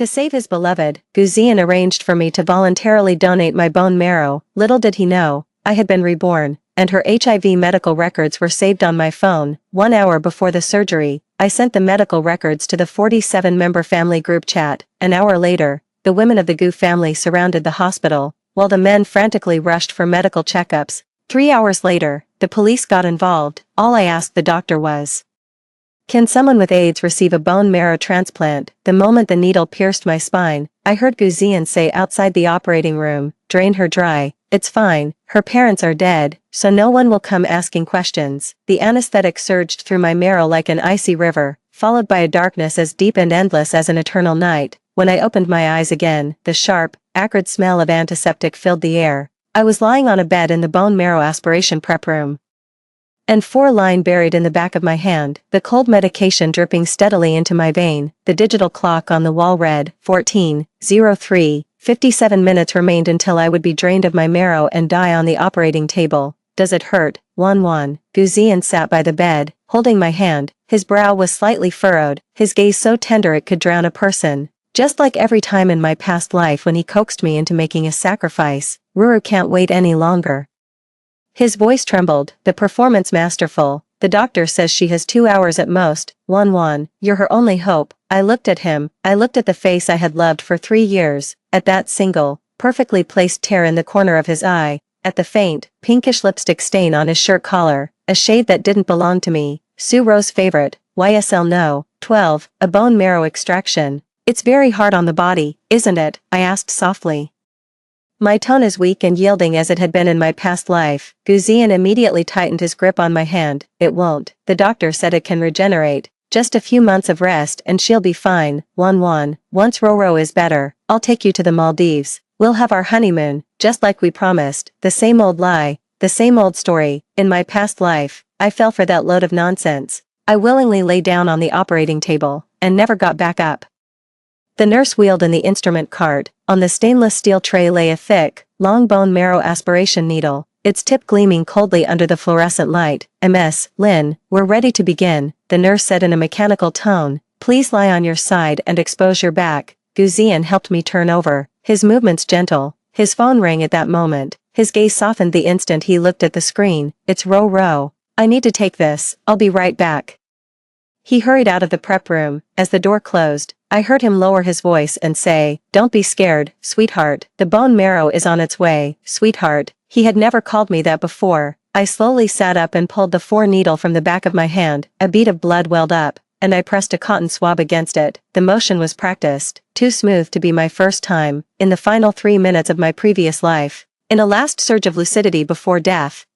To save his beloved, Guzian arranged for me to voluntarily donate my bone marrow. Little did he know, I had been reborn, and her HIV medical records were saved on my phone. 1 hour before the surgery, I sent the medical records to the 47-member family group chat. An hour later, the women of the Gu family surrounded the hospital, while the men frantically rushed for medical checkups. 3 hours later, the police got involved. All I asked the doctor was, "Can someone with AIDS receive a bone marrow transplant?" The moment the needle pierced my spine, I heard Guzian say outside the operating room, "Drain her dry. It's fine, her parents are dead, so no one will come asking questions." The anesthetic surged through my marrow like an icy river, followed by a darkness as deep and endless as an eternal night. When I opened my eyes again, the sharp, acrid smell of antiseptic filled the air. I was lying on a bed in the bone marrow aspiration prep room. And 4 line buried in the back of my hand, the cold medication dripping steadily into my vein. The digital clock on the wall read, 14:03. 57 minutes remained until I would be drained of my marrow and die on the operating table. "Does it hurt?" 1-1. Guzian sat by the bed, holding my hand. His brow was slightly furrowed, his gaze so tender it could drown a person. Just like every time in my past life when he coaxed me into making a sacrifice. "Ruru can't wait any longer." His voice trembled, the performance masterful. "The doctor says she has 2 hours at most." 1-1. "You're her only hope." I looked at him, I looked at the face I had loved for 3 years, at that single, perfectly placed tear in the corner of his eye, at the faint, pinkish lipstick stain on his shirt collar, a shade that didn't belong to me. Sue Rowe's favorite, YSL No. 12, a bone marrow extraction. "It's very hard on the body, isn't it?" I asked softly. My tone as weak and yielding as it had been in my past life. Guzian immediately tightened his grip on my hand. "It won't. The doctor said it can regenerate. Just a few months of rest and she'll be fine." 1-1. "Once Roro is better, I'll take you to the Maldives. We'll have our honeymoon, just like we promised." The same old lie, the same old story. In my past life, I fell for that load of nonsense. I willingly lay down on the operating table, and never got back up. The nurse wheeled in the instrument cart. On the stainless steel tray lay a thick, long bone marrow aspiration needle, its tip gleaming coldly under the fluorescent light. "Ms. Lin, we're ready to begin," the nurse said in a mechanical tone. "Please lie on your side and expose your back." Guzian helped me turn over, his movements gentle. His phone rang at that moment. His gaze softened the instant he looked at the screen. "It's Ro. I need to take this, I'll be right back." He hurried out of the prep room. As the door closed, I heard him lower his voice and say, "Don't be scared, sweetheart. The bone marrow is on its way." Sweetheart. He had never called me that before. I slowly sat up and pulled the 4 needle from the back of my hand. A bead of blood welled up, and I pressed a cotton swab against it. The motion was practiced, too smooth to be my first time. In the final 3 minutes of my previous life, in a last surge of lucidity before death,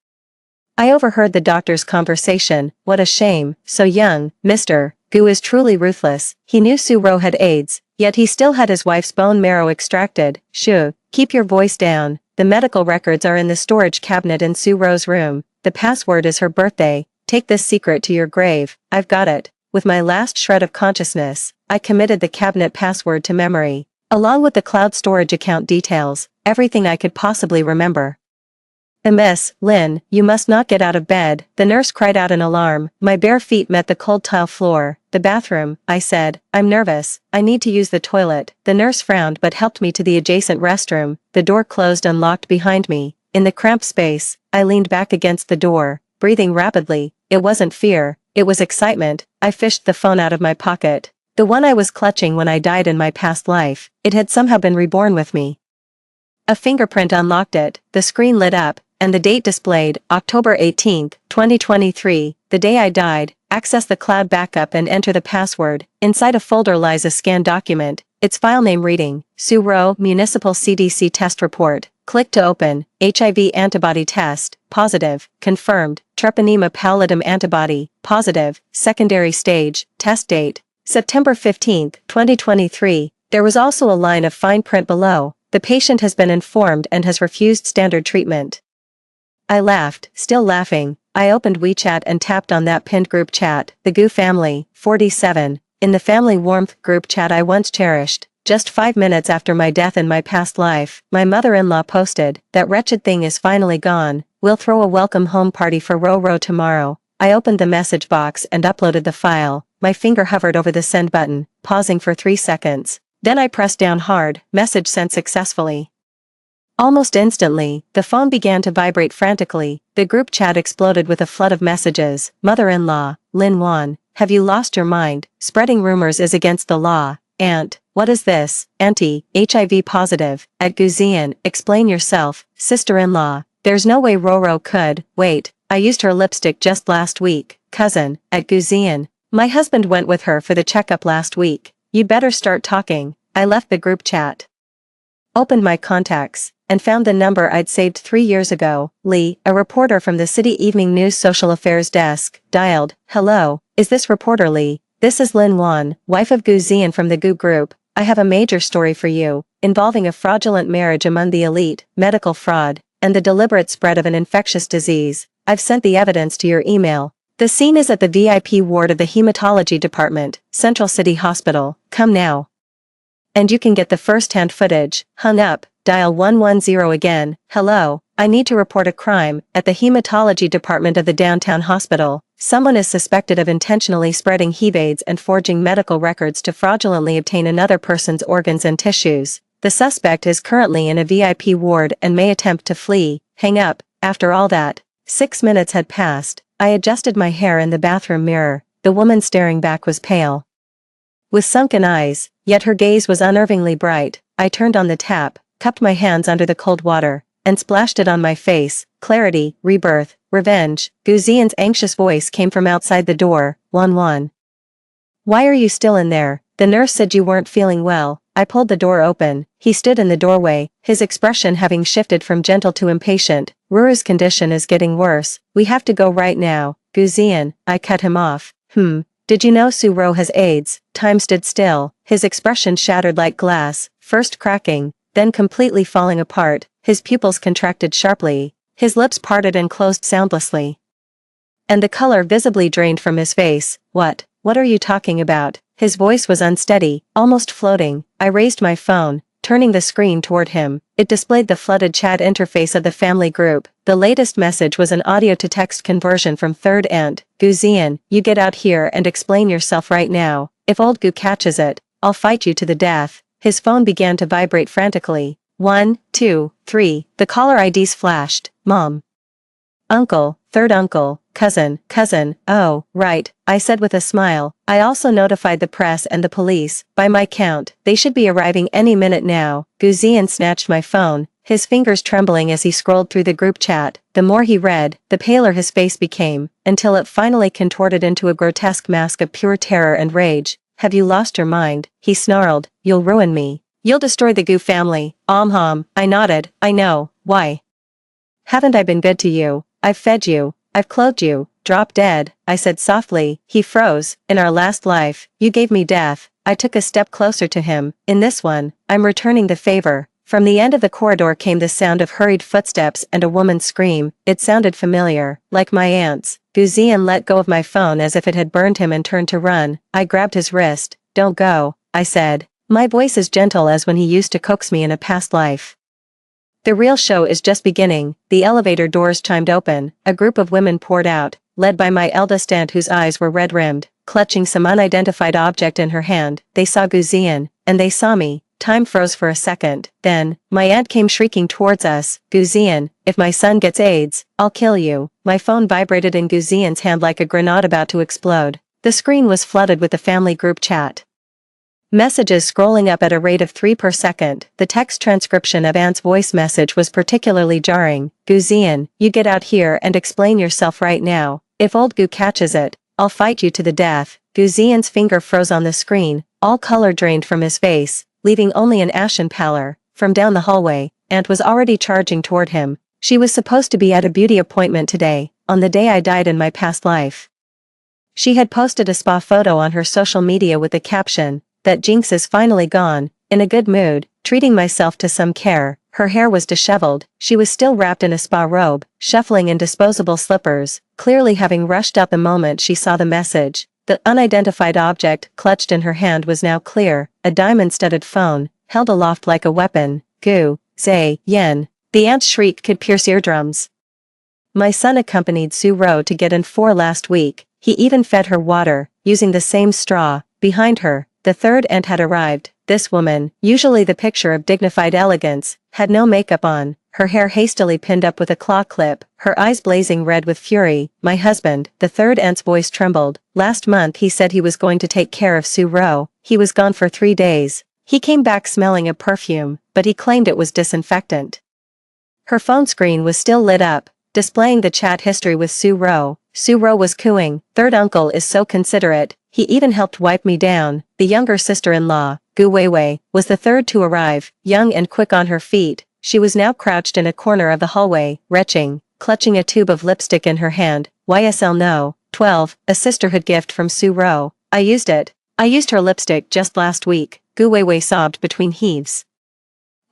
I overheard the doctor's conversation. "What a shame, so young, Mr. Gu is truly ruthless." He knew Sue Ro had AIDS, yet he still had his wife's bone marrow extracted. "Shoo, keep your voice down. The medical records are in the storage cabinet in Sue Ro's room. The password is her birthday. Take this secret to your grave." "I've got it." With my last shred of consciousness, I committed the cabinet password to memory, along with the cloud storage account details, everything I could possibly remember. "Miss Lin, you must not get out of bed," the nurse cried out in alarm. My bare feet met the cold tile floor. "The bathroom," I said. "I'm nervous. I need to use the toilet." The nurse frowned but helped me to the adjacent restroom. The door closed and locked behind me. In the cramped space, I leaned back against the door, breathing rapidly. It wasn't fear, it was excitement. I fished the phone out of my pocket. The one I was clutching when I died in my past life. It had somehow been reborn with me. A fingerprint unlocked it, the screen lit up, and the date displayed, October 18th, 2023, the day I died. Access the cloud backup and enter the password. Inside a folder lies a scanned document, its file name reading, Sue Ro Municipal CDC Test Report. Click to open. HIV antibody test, positive, confirmed. Treponema pallidum antibody, positive, secondary stage, test date, September 15th, 2023. There was also a line of fine print below. The patient has been informed and has refused standard treatment. I laughed, still laughing. I opened WeChat and tapped on that pinned group chat, the Gu family, 47. In the family warmth group chat I once cherished, just 5 minutes after my death in my past life, my mother-in-law posted, "That wretched thing is finally gone. We'll throw a welcome home party for Ro tomorrow." I opened the message box and uploaded the file. My finger hovered over the send button, pausing for 3 seconds. Then I pressed down hard, message sent successfully. Almost instantly, the phone began to vibrate frantically. The group chat exploded with a flood of messages. Mother-in-law, Lin Wan, have you lost your mind? Spreading rumors is against the law. Aunt, what is this? Auntie, HIV positive. At Guzian, explain yourself. Sister-in-law, there's no way Roro could. Wait, I used her lipstick just last week. Cousin, at Guzian, my husband went with her for the checkup last week. You'd better start talking. I left the group chat. Opened my contacts, and found the number I'd saved 3 years ago. Lee, a reporter from the City Evening News Social Affairs Desk, dialed. Hello, is this reporter Lee? This is Lin Wan, wife of Gu Zian from the Gu Group. I have a major story for you, involving a fraudulent marriage among the elite, medical fraud, and the deliberate spread of an infectious disease. I've sent the evidence to your email. The scene is at the VIP ward of the Hematology Department, Central City Hospital. Come now. And you can get the first-hand footage. Hung up, dial 110 again. Hello, I need to report a crime at the Hematology Department of the downtown hospital. Someone is suspected of intentionally spreading HIV/AIDS and forging medical records to fraudulently obtain another person's organs and tissues. The suspect is currently in a VIP ward and may attempt to flee. Hang up. After all that, 6 minutes had passed. I adjusted my hair in the bathroom mirror. The woman staring back was pale, with sunken eyes, yet her gaze was unnervingly bright. I turned on the tap, cupped my hands under the cold water, and splashed it on my face. Clarity, rebirth, revenge. Guzian's anxious voice came from outside the door. Wan. Why are you still in there? The nurse said you weren't feeling well. I pulled the door open. He stood in the doorway, his expression having shifted from gentle to impatient. Ruru's condition is getting worse. We have to go right now. Guzian, I cut him off. Did you know Su-Ro has AIDS? Time stood still, his expression shattered like glass, first cracking, then completely falling apart. His pupils contracted sharply, his lips parted and closed soundlessly, and the color visibly drained from his face. What are you talking about? His voice was unsteady, almost floating. I raised my phone, turning the screen toward him. It displayed the flooded chat interface of the family group. The latest message was an audio-to-text conversion from third aunt. Guzian, you get out here and explain yourself right now. If old Gu catches it, I'll fight you to the death. His phone began to vibrate frantically. 1, 2, 3. The caller IDs flashed. Mom. Uncle, third uncle, cousin, oh, right, I said with a smile. I also notified the press and the police. By my count, they should be arriving any minute now. Guzian snatched my phone, his fingers trembling as he scrolled through the group chat. The more he read, the paler his face became, until it finally contorted into a grotesque mask of pure terror and rage. Have you lost your mind? He snarled. You'll ruin me. You'll destroy the Gu family. I nodded. I know. Why? Haven't I been good to you? I've fed you. I've clothed you. Drop dead, I said softly. He froze. In our last life, you gave me death. I took a step closer to him. In this one, I'm returning the favor. From the end of the corridor came the sound of hurried footsteps and a woman's scream. It sounded familiar, like my aunt's. Guzian let go of my phone as if it had burned him and turned to run. I grabbed his wrist. Don't go, I said. My voice as gentle as when he used to coax me in a past life. The real show is just beginning. The elevator doors chimed open. A group of women poured out, led by my eldest aunt whose eyes were red-rimmed, clutching some unidentified object in her hand. They saw Guzian, and they saw me. Time froze for a second. Then, my aunt came shrieking towards us. Guzian, if my son gets AIDS, I'll kill you. My phone vibrated in Guzian's hand like a grenade about to explode. The screen was flooded with the family group chat. Messages scrolling up at a rate of 3 per second. The text transcription of Aunt's voice message was particularly jarring. Guzian, you get out here and explain yourself right now. If old Gu catches it, I'll fight you to the death. Guzian's finger froze on the screen, all color drained from his face, leaving only an ashen pallor. From down the hallway, Aunt was already charging toward him. She was supposed to be at a beauty appointment today, on the day I died in my past life. She had posted a spa photo on her social media with the caption, "That jinx is finally gone." In a good mood, treating myself to some care. Her hair was disheveled. She was still wrapped in a spa robe, shuffling in disposable slippers, clearly having rushed out the moment she saw the message. The unidentified object clutched in her hand was now clear, a diamond-studded phone, held aloft like a weapon. Gu, Zay, Yen. The aunt's shriek could pierce eardrums. My son accompanied Su-Ro to get in 4 last week. He even fed her water, using the same straw. Behind her, the third aunt had arrived. This woman, usually the picture of dignified elegance, had no makeup on, her hair hastily pinned up with a claw clip, her eyes blazing red with fury. My husband, the third aunt's voice trembled. Last month he said he was going to take care of Sue Rowe. He was gone for 3 days. He came back smelling of perfume, but he claimed it was disinfectant. Her phone screen was still lit up, displaying the chat history with Sue Rowe. Sue Rowe was cooing, "Third uncle is so considerate, he even helped wipe me down." The younger sister-in-law, Gu Weiwei, was the third to arrive, young and quick on her feet. She was now crouched in a corner of the hallway, retching, clutching a tube of lipstick in her hand. YSL No. 12, a sisterhood gift from Sue Rowe. I used it. I used her lipstick just last week, Gu Weiwei sobbed between heaves.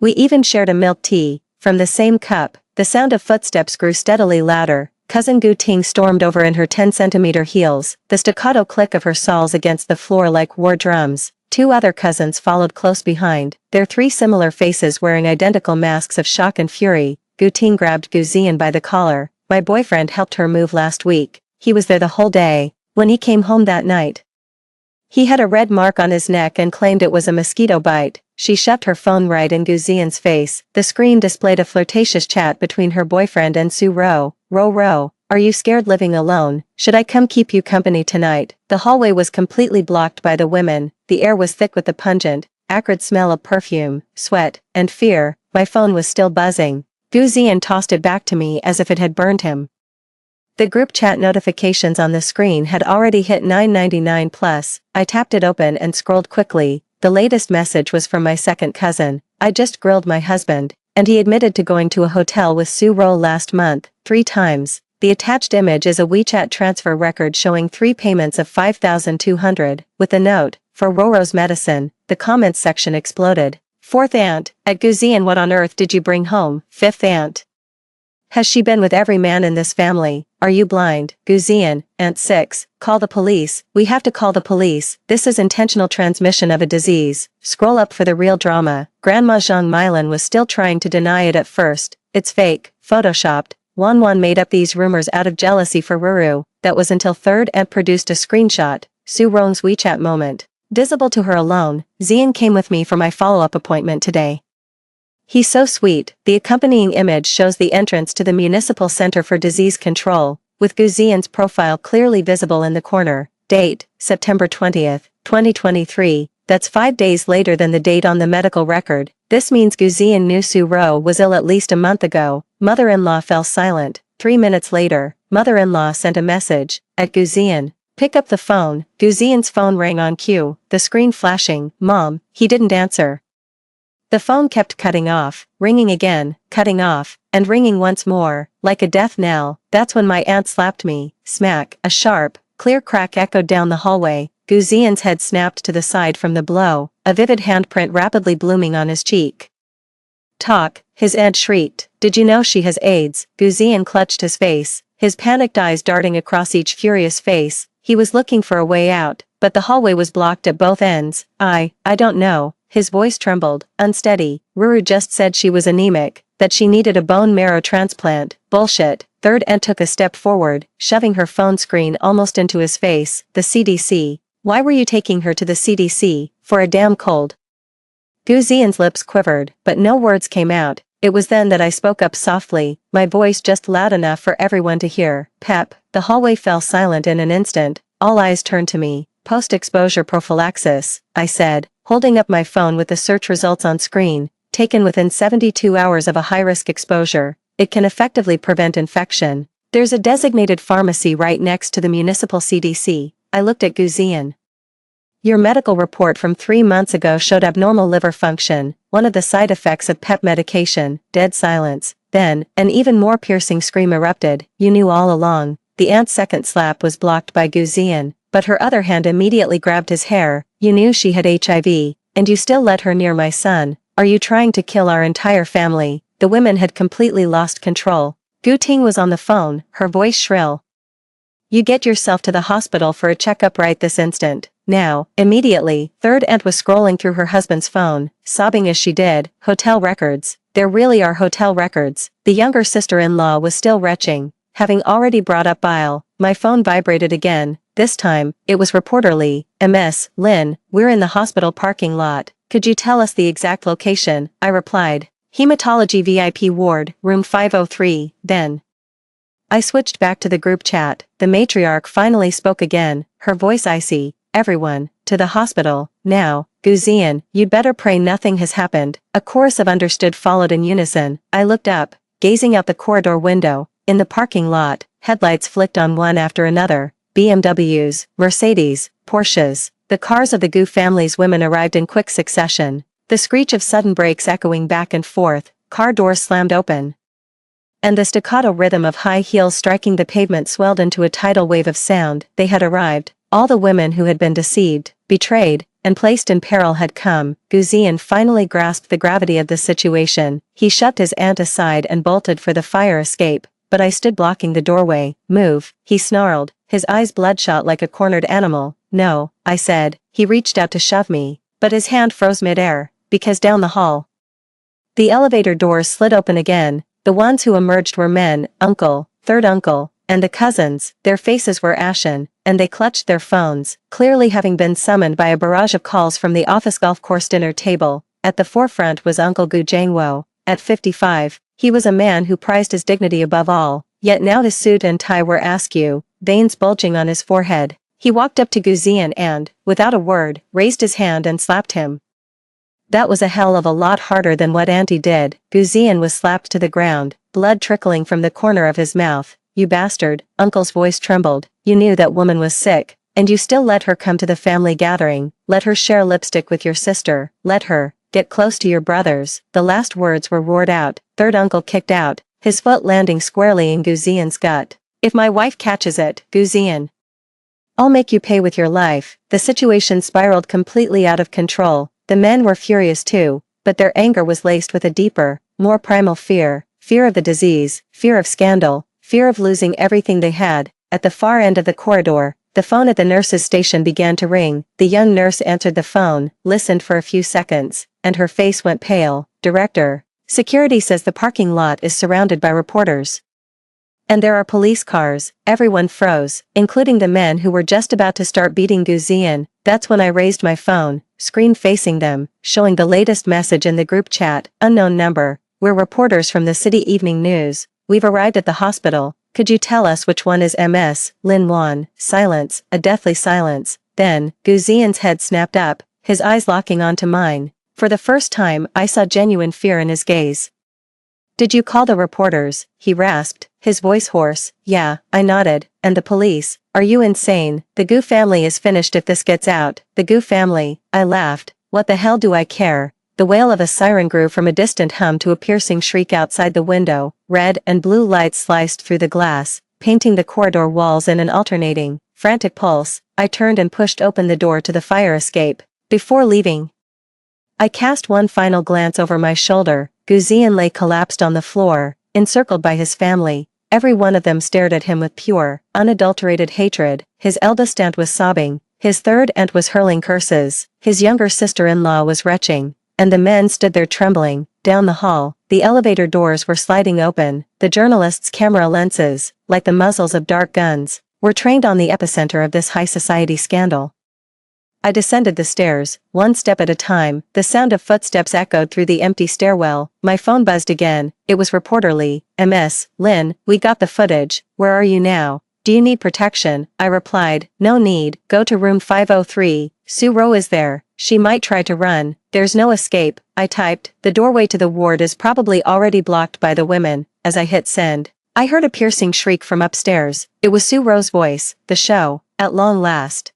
We even shared a milk tea, from the same cup. The sound of footsteps grew steadily louder. Cousin Gu Ting stormed over in her 10-centimeter heels, the staccato click of her soles against the floor like war drums. 2 other cousins followed close behind, their 3 similar faces wearing identical masks of shock and fury. Gu Ting grabbed Gu Zian by the collar. My boyfriend helped her move last week. He was there the whole day. When he came home that night, he had a red mark on his neck and claimed it was a mosquito bite. She shoved her phone right in Gu Zian's face. The screen displayed a flirtatious chat between her boyfriend and Sue Rowe. Row, are you scared living alone? Should I come keep you company tonight? The hallway was completely blocked by the women. The air was thick with the pungent, acrid smell of perfume, sweat, and fear. My phone was still buzzing. Gu Zian tossed it back to me as if it had burned him. The group chat notifications on the screen had already hit 999 plus. I tapped it open and scrolled quickly. The latest message was from my second cousin. I just grilled my husband, and he admitted to going to a hotel with Sue Rowe last month, 3 times. The attached image is a WeChat transfer record showing 3 payments of 5,200, with a note, for Roro's medicine. The comments section exploded. 4th aunt, at Gu Zian, what on earth did you bring home? 5th aunt, has she been with every man in this family? Are you blind? Gu Zian, Aunt 6, call the police. We have to call the police. This is intentional transmission of a disease. Scroll up for the real drama. Grandma Zhang Milan was still trying to deny it at first. It's fake, photoshopped. Wan made up these rumors out of jealousy for Ruru. That was until third aunt produced a screenshot. Sue Rowe's WeChat moment. Visible to her alone, Zian came with me for my follow-up appointment today. He's so sweet. The accompanying image shows the entrance to the Municipal Center for Disease Control, with Gu Zian's profile clearly visible in the corner. Date, September 20th, 2023. That's 5 days later than the date on the medical record. This means Gu Zian knew Sue Rowe was ill at least a month ago. Mother-in-law fell silent. 3 minutes later, mother-in-law sent a message. At Gu Zian. Pick up the phone. Gu Zian's phone rang on cue, the screen flashing. Mom, he didn't answer. The phone kept cutting off, ringing again, cutting off, and ringing once more, like a death knell. That's when my aunt slapped me. Smack. A sharp, clear crack echoed down the hallway. Gu Zian's head snapped to the side from the blow, a vivid handprint rapidly blooming on his cheek. Talk, his aunt shrieked. Did you know she has AIDS? Gu Zian clutched his face, his panicked eyes darting across each furious face. He was looking for a way out, but the hallway was blocked at both ends. I don't know. His voice trembled, unsteady. Ruru just said she was anemic, that she needed a bone marrow transplant. Bullshit. Third aunt took a step forward, shoving her phone screen almost into his face. The CDC. Why were you taking her to the CDC? For a damn cold. Gu Zian's lips quivered, but no words came out. It was then that I spoke up softly, my voice just loud enough for everyone to hear. Pep. The hallway fell silent in an instant. All eyes turned to me. Post-exposure prophylaxis, I said, holding up my phone with the search results on screen, taken within 72 hours of a high-risk exposure. It can effectively prevent infection. There's a designated pharmacy right next to the municipal CDC. I looked at Gu Zian. Your medical report from 3 months ago showed abnormal liver function, one of the side effects of PEP medication. Dead silence. Then, an even more piercing scream erupted. You knew all along. The aunt's second slap was blocked by Gu Zian, but her other hand immediately grabbed his hair. You knew she had HIV, and you still let her near my son. Are you trying to kill our entire family? The women had completely lost control. Gu Ting was on the phone, her voice shrill. You get yourself to the hospital for a checkup right this instant. Now, immediately. Third aunt was scrolling through her husband's phone, sobbing as she did. Hotel records. There really are hotel records. The younger sister-in-law was still retching, having already brought up bile. My phone vibrated again. This time, it was reporterly, "Ms. Lin, we're in the hospital parking lot. Could you tell us the exact location?" I replied. "Hematology VIP ward, room 503, then." I switched back to the group chat. The matriarch finally spoke again, her voice icy. "Everyone, to the hospital, now. Guzian, you'd better pray nothing has happened." A chorus of understood followed in unison. I looked up, gazing out the corridor window. In the parking lot, headlights flicked on one after another. BMWs, Mercedes, Porsches. The cars of the Gu family's women arrived in quick succession. The screech of sudden brakes echoing back and forth, car doors slammed open. And the staccato rhythm of high heels striking the pavement swelled into a tidal wave of sound. They had arrived. All the women who had been deceived, betrayed, and placed in peril had come. Guzian finally grasped the gravity of the situation. He shoved his aunt aside and bolted for the fire escape, but I stood blocking the doorway. "Move," he snarled, his eyes bloodshot like a cornered animal. "No," I said. He reached out to shove me, but his hand froze midair, because down the hall, the elevator doors slid open again. The ones who emerged were men, uncle, third uncle, and the cousins. Their faces were ashen, and they clutched their phones, clearly having been summoned by a barrage of calls from the office golf course dinner table. At the forefront was Uncle Gu Jangwo. At 55, he was a man who prized his dignity above all, yet now his suit and tie were askew, veins bulging on his forehead. He walked up to Guzian and, without a word, raised his hand and slapped him. That was a hell of a lot harder than what Auntie did. Guzian was slapped to the ground, blood trickling from the corner of his mouth. "You bastard," Uncle's voice trembled. "You knew that woman was sick, and you still let her come to the family gathering, let her share lipstick with your sister, let her get close to your brothers." The last words were roared out. Third uncle kicked out, his foot landing squarely in Guzian's gut. "If my wife catches it, Guzian, I'll make you pay with your life." The situation spiraled completely out of control. The men were furious too, but their anger was laced with a deeper, more primal fear. Fear of the disease, fear of scandal, fear of losing everything they had. At the far end of the corridor, the phone at the nurse's station began to ring. The young nurse answered the phone, listened for a few seconds, and her face went pale. "Director, security says the parking lot is surrounded by reporters. And there are police cars." Everyone froze, including the men who were just about to start beating Guzian. That's when I raised my phone, screen facing them, showing the latest message in the group chat. "Unknown number. We're reporters from the City Evening News. We've arrived at the hospital. Could you tell us which one is Ms. Lin Wan?" Silence, a deathly silence. Then, Guzian's head snapped up, his eyes locking onto mine. For the first time, I saw genuine fear in his gaze. "Did you call the reporters?" he rasped, his voice hoarse. "Yeah," I nodded. "And the police? Are you insane? The Gu family is finished if this gets out." "The Gu family?" I laughed. "What the hell do I care?" The wail of a siren grew from a distant hum to a piercing shriek outside the window. Red and blue lights sliced through the glass, painting the corridor walls in an alternating, frantic pulse. I turned and pushed open the door to the fire escape. Before leaving, I cast one final glance over my shoulder. Guzian lay collapsed on the floor, encircled by his family. Every one of them stared at him with pure, unadulterated hatred. His eldest aunt was sobbing, his third aunt was hurling curses, his younger sister-in-law was retching, and the men stood there trembling. Down the hall, the elevator doors were sliding open. The journalists' camera lenses, like the muzzles of dark guns, were trained on the epicenter of this high society scandal. I descended the stairs, one step at a time. The sound of footsteps echoed through the empty stairwell. My phone buzzed again. It was reporterly. "Ms. Lin, we got the footage. Where are you now? Do you need protection?" I replied. "No need. Go to room 503. Su Ro is there. She might try to run. There's no escape." I typed. "The doorway to the ward is probably already blocked by the women." As I hit send, I heard a piercing shriek from upstairs. It was Su Ro's voice. The show, at long last,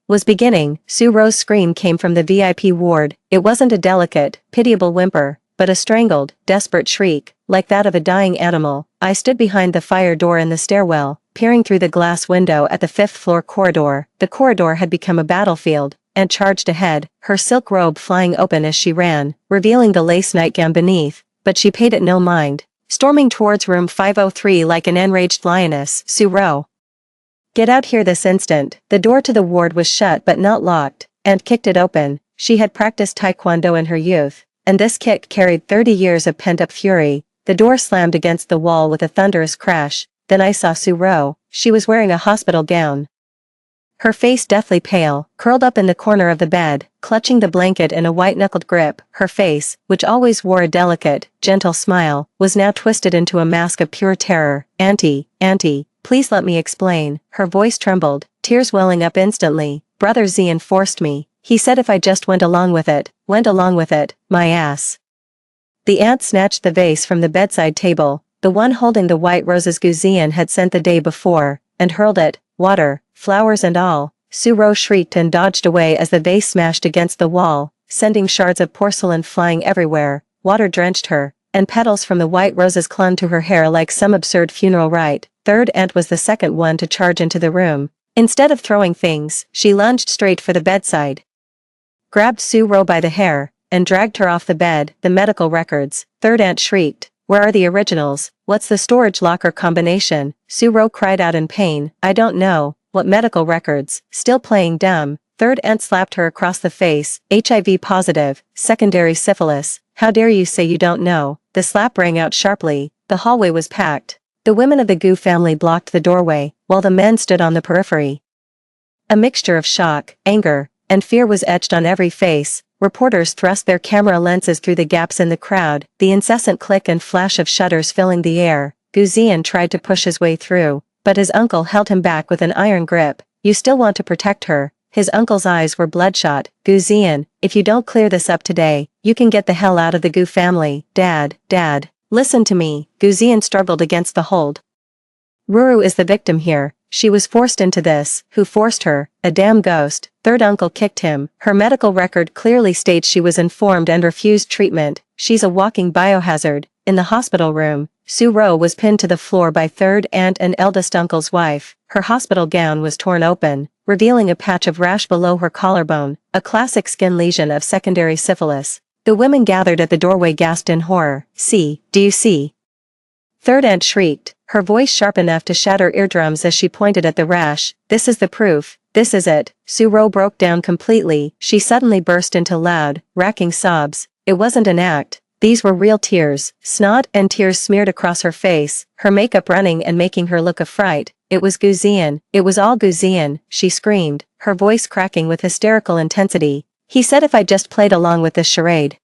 was beginning. Su Ro's scream came from the VIP ward. It wasn't a delicate, pitiable whimper, but a strangled, desperate shriek, like that of a dying animal. I stood behind the fire door in the stairwell, peering through the glass window at the fifth-floor corridor. The corridor had become a battlefield, and charged ahead, her silk robe flying open as she ran, revealing the lace nightgown beneath, but she paid it no mind. Storming towards room 503 like an enraged lioness. "Su Ro, get out here this instant." The door to the ward was shut but not locked, and kicked it open. She had practiced taekwondo in her youth, and this kick carried 30 years of pent-up fury. The door slammed against the wall with a thunderous crash. Then I saw Su Ro. She was wearing a hospital gown, Her face deathly pale, curled up in the corner of the bed, clutching the blanket in a white-knuckled grip. Her face, which always wore a delicate, gentle smile, was now twisted into a mask of pure terror. Auntie, please let me explain. Her voice trembled, tears welling up instantly. Brother Zian forced me. He said if I just went along with it, my ass. The aunt snatched the vase from the bedside table, the one holding the white roses Guzian had sent the day before, and hurled it, water, flowers and all. Su-ro shrieked and dodged away as the vase smashed against the wall, sending shards of porcelain flying everywhere. Water drenched her, and petals from the white roses clung to her hair like some absurd funeral rite. Third aunt was the second one to charge into the room. Instead of throwing things, she lunged straight for the bedside, grabbed Su-ro by the hair, and dragged her off the bed. The medical records. Third aunt shrieked. Where are the originals? What's the storage locker combination? Su-ro cried out in pain. I don't know. What medical records? Still playing dumb. Third aunt slapped her across the face. HIV positive, secondary syphilis. How dare you say you don't know? The slap rang out sharply. The hallway was packed. The women of the Gu family blocked the doorway, while the men stood on the periphery. A mixture of shock, anger, and fear was etched on every face. Reporters thrust their camera lenses through the gaps in the crowd, the incessant click and flash of shutters filling the air. Guzian tried to push his way through, but his uncle held him back with an iron grip. You still want to protect her. His uncle's eyes were bloodshot. Guzian, if you don't clear this up today, you can get the hell out of the Gu family. Dad. Listen to me. Guzian struggled against the hold. Ruru is the victim here. She was forced into this. Who forced her? A damn ghost. Third uncle kicked him. Her medical record clearly states she was informed and refused treatment. She's a walking biohazard. In the hospital room, Su-ro was pinned to the floor by third aunt and eldest uncle's wife. Her hospital gown was torn open, revealing a patch of rash below her collarbone, a classic skin lesion of secondary syphilis. The women gathered at the doorway gasped in horror. See, do you see? Third aunt shrieked, her voice sharp enough to shatter eardrums as she pointed at the rash. This is the proof. This is it. Su-ro broke down completely. She suddenly burst into loud, racking sobs. It wasn't an act. These were real tears. Snot and tears smeared across her face, her makeup running and making her look a fright. It was Guzian. It was all Guzian, she screamed, her voice cracking with hysterical intensity. He said if I just played along with this charade,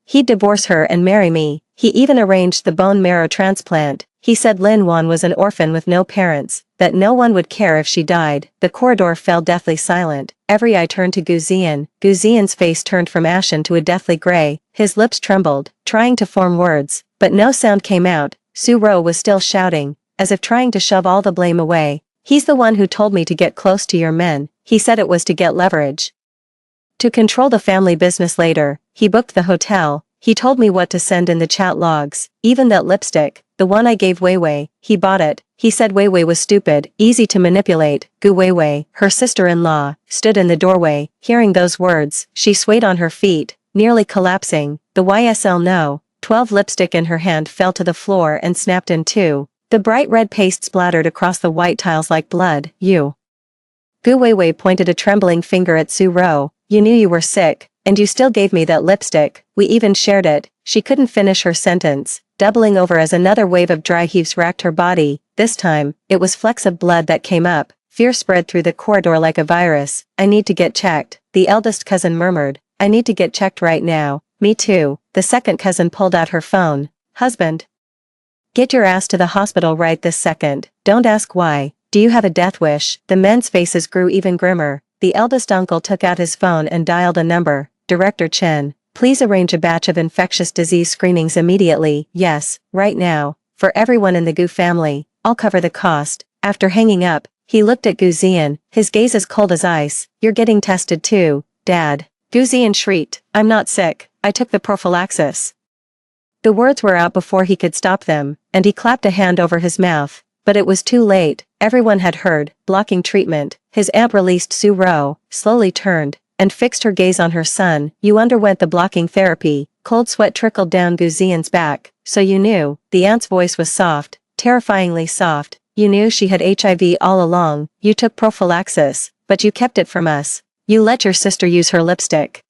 he'd divorce her and marry me. He even arranged the bone marrow transplant. He said Lin Wan was an orphan with no parents, that no one would care if she died. The corridor fell deathly silent. Every eye turned to Guzian. Guzian's face turned from ashen to a deathly gray. His lips trembled, trying to form words, but no sound came out. Su-ro was still shouting, as if trying to shove all the blame away. He's the one who told me to get close to your men. He said it was to get leverage, to control the family business later. He booked the hotel. He told me what to send in the chat logs. Even that lipstick, the one I gave Weiwei, he bought it. He said Weiwei was stupid, easy to manipulate. Gu Weiwei, her sister-in-law, stood in the doorway. Hearing those words, she swayed on her feet, nearly collapsing. The YSL no. 12 lipstick in her hand fell to the floor and snapped in two. The bright red paste splattered across the white tiles like blood. You. Gu Weiwei pointed a trembling finger at Su-ro. You knew you were sick, and you still gave me that lipstick. We even shared it. She couldn't finish her sentence, doubling over as another wave of dry heaves racked her body. This time, it was flecks of blood that came up. Fear spread through the corridor like a virus. I need to get checked, the eldest cousin murmured. I need to get checked right now. Me too. The second cousin pulled out her phone. Husband, get your ass to the hospital right this second. Don't ask why. Do you have a death wish? The men's faces grew even grimmer. The eldest uncle took out his phone and dialed a number. Director Chen, please arrange a batch of infectious disease screenings immediately. Yes, right now. For everyone in the Gu family. I'll cover the cost. After hanging up, he looked at Guzian, his gaze as cold as ice. You're getting tested too, Dad. Guzian shrieked, I'm not sick. I took the prophylaxis. The words were out before he could stop them, and he clapped a hand over his mouth. But it was too late. Everyone had heard, blocking treatment. His aunt released Su-ro, slowly turned, and fixed her gaze on her son. You underwent the blocking therapy. Cold sweat trickled down Guzian's back. So you knew. The aunt's voice was soft, terrifyingly soft. You knew she had HIV all along. You took prophylaxis, but you kept it from us. You let your sister use her lipstick.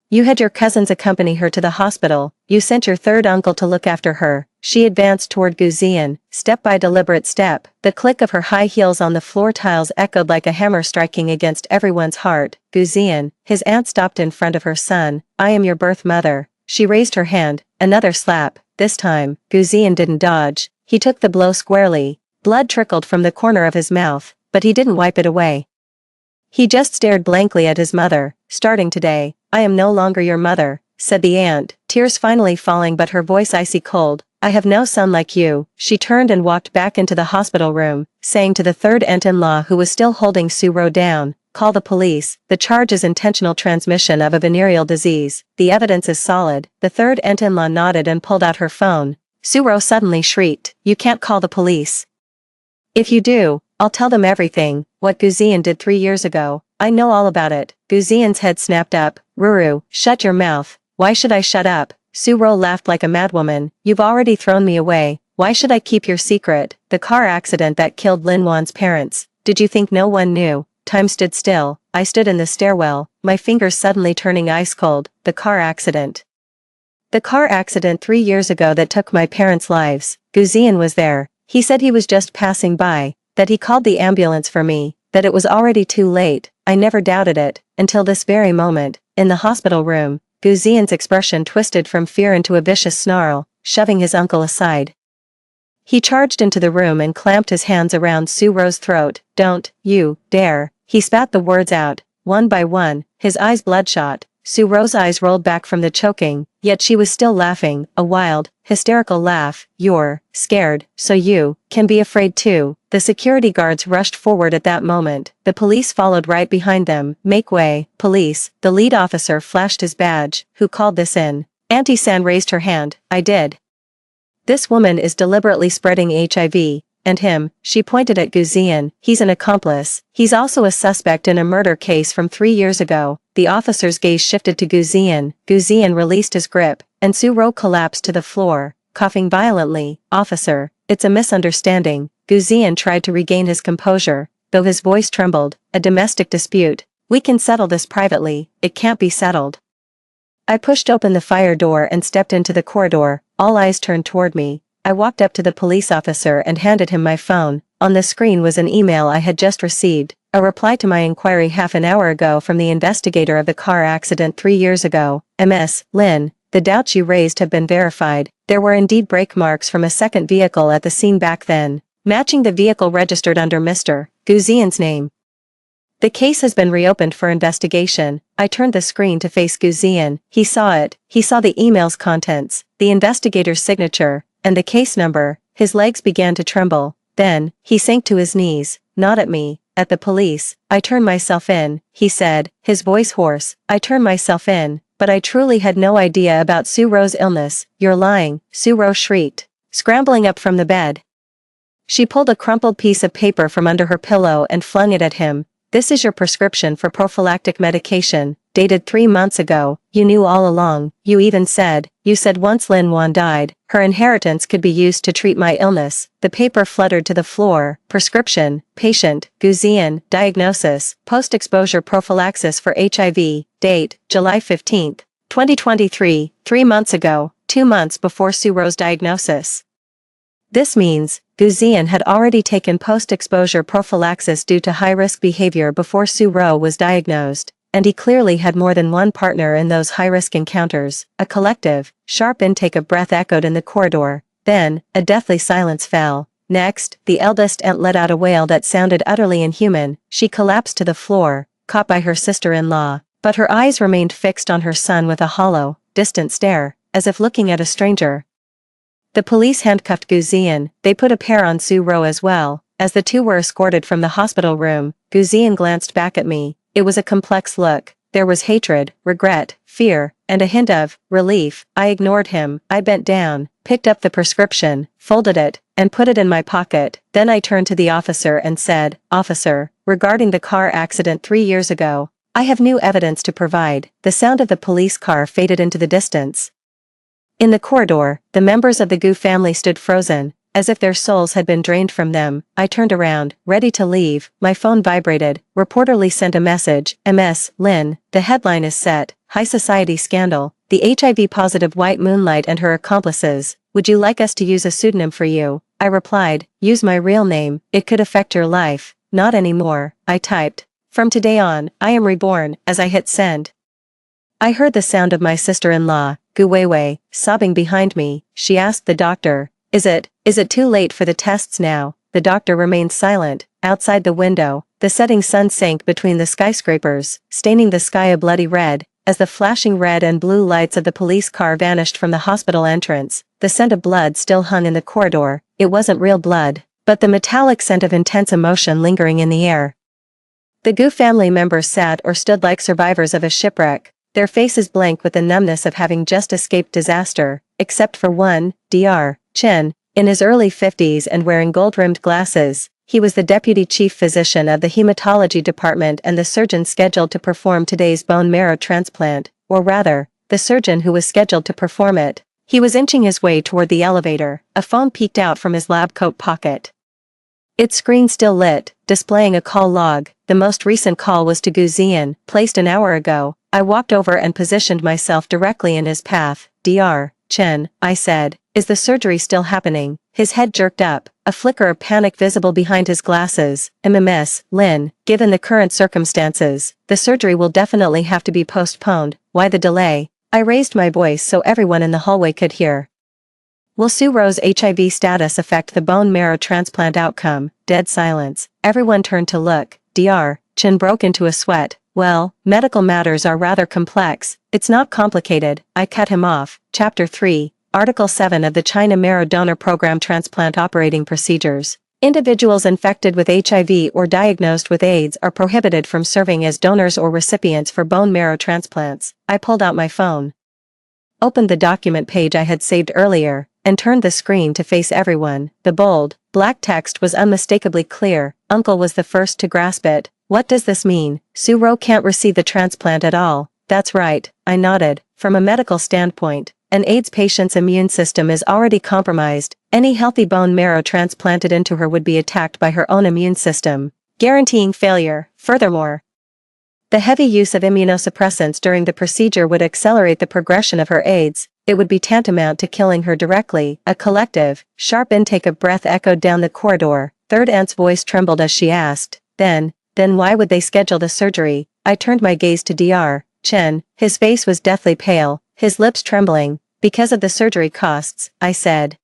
You had your cousins accompany her to the hospital, you sent your third uncle to look after her. She advanced toward Guzian, step by deliberate step. The click of her high heels on the floor tiles echoed like a hammer striking against everyone's heart. Guzian, his aunt stopped in front of her son. I am your birth mother. She raised her hand, another slap. This time, Guzian didn't dodge. He took the blow squarely. Blood trickled from the corner of his mouth, but he didn't wipe it away. He just stared blankly at his mother. Starting today, I am no longer your mother, said the aunt, tears finally falling but her voice icy cold. I have no son like you. She turned and walked back into the hospital room, saying to the third aunt-in-law who was still holding Suro down, call the police. The charge is intentional transmission of a venereal disease. The evidence is solid. The third aunt-in-law nodded and pulled out her phone. Suro suddenly shrieked, you can't call the police. If you do, I'll tell them everything, what Guzian did 3 years ago. I know all about it. Guzian's head snapped up. Ruru, shut your mouth. Why should I shut up? Suro laughed like a madwoman. You've already thrown me away. Why should I keep your secret? The car accident that killed Lin Wan's parents. Did you think no one knew? Time stood still. I stood in the stairwell, my fingers suddenly turning ice cold. The car accident. The car accident 3 years ago that took my parents' lives. Guzian was there. He said he was just passing by, that he called the ambulance for me, that it was already too late. I never doubted it, until this very moment. In the hospital room, Guzian's expression twisted from fear into a vicious snarl, shoving his uncle aside. He charged into the room and clamped his hands around Suro's throat. Don't you dare. He spat the words out, one by one, his eyes bloodshot. Suro's eyes rolled back from the choking, yet she was still laughing, a wild, hysterical laugh. You're scared, so you can be afraid too. The security guards rushed forward at that moment. The police followed right behind them. Make way, police. The lead officer flashed his badge. Who called this in? Auntie San raised her hand. I did. This woman is deliberately spreading HIV. And him, she pointed at Guzian, he's an accomplice. He's also a suspect in a murder case from 3 years ago. The officer's gaze shifted to Guzian. Guzian released his grip, and Suro collapsed to the floor, coughing violently. Officer, it's a misunderstanding. Guzian tried to regain his composure, though his voice trembled. A domestic dispute. We can settle this privately. It can't be settled. I pushed open the fire door and stepped into the corridor. All eyes turned toward me. I walked up to the police officer and handed him my phone. On the screen was an email I had just received, a reply to my inquiry half an hour ago from the investigator of the car accident 3 years ago. Ms. Lin, the doubts you raised have been verified. There were indeed brake marks from a second vehicle at the scene back then, matching the vehicle registered under Mr. Guzian's name. The case has been reopened for investigation. I turned the screen to face Guzian. He saw it. He saw the email's contents, the investigator's signature, and the case number. His legs began to tremble. Then, he sank to his knees, not at me, at the police. I turned myself in, he said, his voice hoarse. I turned myself in, but I truly had no idea about Suro's illness. You're lying, Suro shrieked, scrambling up from the bed. She pulled a crumpled piece of paper from under her pillow and flung it at him. This is your prescription for prophylactic medication, dated 3 months ago. You knew all along. You said once Lin Wan died, her inheritance could be used to treat my illness. The paper fluttered to the floor. Prescription, patient, Guzian, diagnosis, post-exposure prophylaxis for HIV, date, July 15, 2023, 3 months ago, 2 months before Suro's diagnosis. This means, Guzian had already taken post-exposure prophylaxis due to high-risk behavior before Suro was diagnosed, and he clearly had more than one partner in those high-risk encounters. A collective, sharp intake of breath echoed in the corridor. Then, a deathly silence fell. Next, the eldest aunt let out a wail that sounded utterly inhuman. She collapsed to the floor, caught by her sister-in-law, but her eyes remained fixed on her son with a hollow, distant stare, as if looking at a stranger. The police handcuffed Guzian. They put a pair on Suro as well. As the two were escorted from the hospital room, Guzian glanced back at me. It was a complex look. There was hatred, regret, fear, and a hint of relief. I ignored him. I bent down, picked up the prescription, folded it, and put it in my pocket. Then I turned to the officer and said, Officer, regarding the car accident 3 years ago, I have new evidence to provide. The sound of the police car faded into the distance. In the corridor, the members of the Gu family stood frozen, as if their souls had been drained from them. I turned around, ready to leave. My phone vibrated. Reporterly sent a message. MS, Lynn, the headline is set. High society scandal. The HIV-positive White Moonlight and her accomplices. Would you like us to use a pseudonym for you? I replied, use my real name. It could affect your life. Not anymore, I typed. From today on, I am reborn, as I hit send. I heard the sound of my sister-in-law, Gu Weiwei, sobbing behind me. She asked the doctor, is it too late for the tests now? The doctor remained silent. Outside the window, the setting sun sank between the skyscrapers, staining the sky a bloody red, as the flashing red and blue lights of the police car vanished from the hospital entrance. The scent of blood still hung in the corridor. It wasn't real blood, but the metallic scent of intense emotion lingering in the air. The Gu family members sat or stood like survivors of a shipwreck, their faces blank with the numbness of having just escaped disaster, except for one, Dr. Chen, in his early 50s and wearing gold-rimmed glasses. He was the deputy chief physician of the hematology department and the surgeon scheduled to perform today's bone marrow transplant, or rather, the surgeon who was scheduled to perform it. He was inching his way toward the elevator. A phone peeked out from his lab coat pocket. Its screen still lit, displaying a call log. The most recent call was to Gu Ziyan, placed an hour ago. I walked over and positioned myself directly in his path. Dr. Chen, I said, is the surgery still happening? His head jerked up, a flicker of panic visible behind his glasses. MMS, Lynn, given the current circumstances, the surgery will definitely have to be postponed. Why the delay? I raised my voice so everyone in the hallway could hear. Will Su Ro's HIV status affect the bone marrow transplant outcome? Dead silence. Everyone turned to look. Dr. Chen broke into a sweat. Well, medical matters are rather complex. It's not complicated. I cut him off. Chapter 3, Article 7 of the China Marrow Donor Program Transplant Operating Procedures. Individuals infected with HIV or diagnosed with AIDS are prohibited from serving as donors or recipients for bone marrow transplants. I pulled out my phone, opened the document page I had saved earlier, and turned the screen to face everyone. The bold, black text was unmistakably clear. Uncle was the first to grasp it. What does this mean? Su Ro can't receive the transplant at all. That's right, I nodded. From a medical standpoint, an AIDS patient's immune system is already compromised. Any healthy bone marrow transplanted into her would be attacked by her own immune system, guaranteeing failure. Furthermore, the heavy use of immunosuppressants during the procedure would accelerate the progression of her AIDS. It would be tantamount to killing her directly. A collective, sharp intake of breath echoed down the corridor. Third Aunt's voice trembled as she asked, Then why would they schedule the surgery? I turned my gaze to Dr. Chen. His face was deathly pale, his lips trembling. Because of the surgery costs, I said.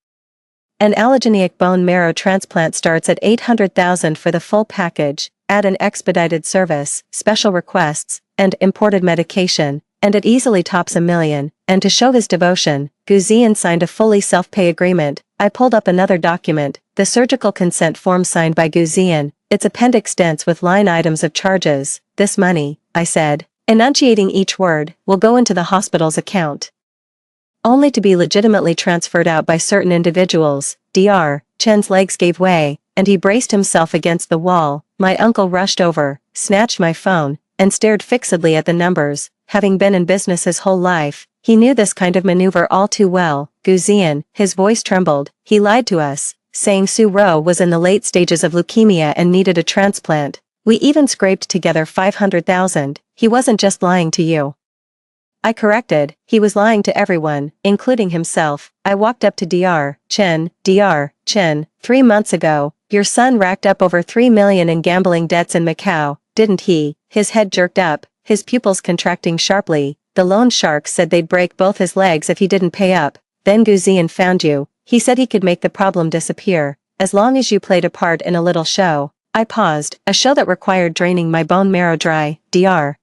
An allogeneic bone marrow transplant starts at $800,000 for the full package. Add an expedited service, special requests, and imported medication, and it easily tops $1 million. And to show his devotion, Gu Ziyan signed a fully self-pay agreement. I pulled up another document, the surgical consent form signed by Gu Ziyan. Its appendix dense with line items of charges. This money, I said, enunciating each word, will go into the hospital's account, only to be legitimately transferred out by certain individuals. Dr. Chen's legs gave way, and he braced himself against the wall. My uncle rushed over, snatched my phone, and stared fixedly at the numbers. Having been in business his whole life, he knew this kind of maneuver all too well. Gu Ziyan, his voice trembled, he lied to us, saying Su Ro was in the late stages of leukemia and needed a transplant. We even scraped together $500,000. He wasn't just lying to you, I corrected. He was lying to everyone, including himself. I walked up to Dr. Chen. Dr. Chen, 3 months ago, your son racked up over $3 million in gambling debts in Macau, didn't he? His head jerked up, his pupils contracting sharply. The loan sharks said they'd break both his legs if he didn't pay up. Then Gu Ziyan found you. He said he could make the problem disappear, as long as you played a part in a little show. I paused, a show that required draining my bone marrow dry. Dr.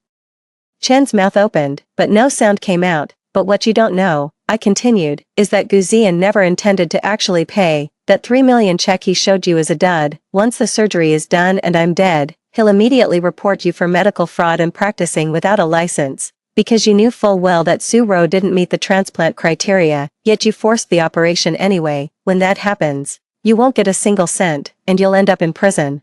Chen's mouth opened, but no sound came out. But what you don't know, I continued, is that Gu Ziyan never intended to actually pay. That $3 million check he showed you is a dud. Once the surgery is done and I'm dead, he'll immediately report you for medical fraud and practicing without a license. Because you knew full well that Su Ro didn't meet the transplant criteria, yet you forced the operation anyway. When that happens, you won't get a single cent, and you'll end up in prison.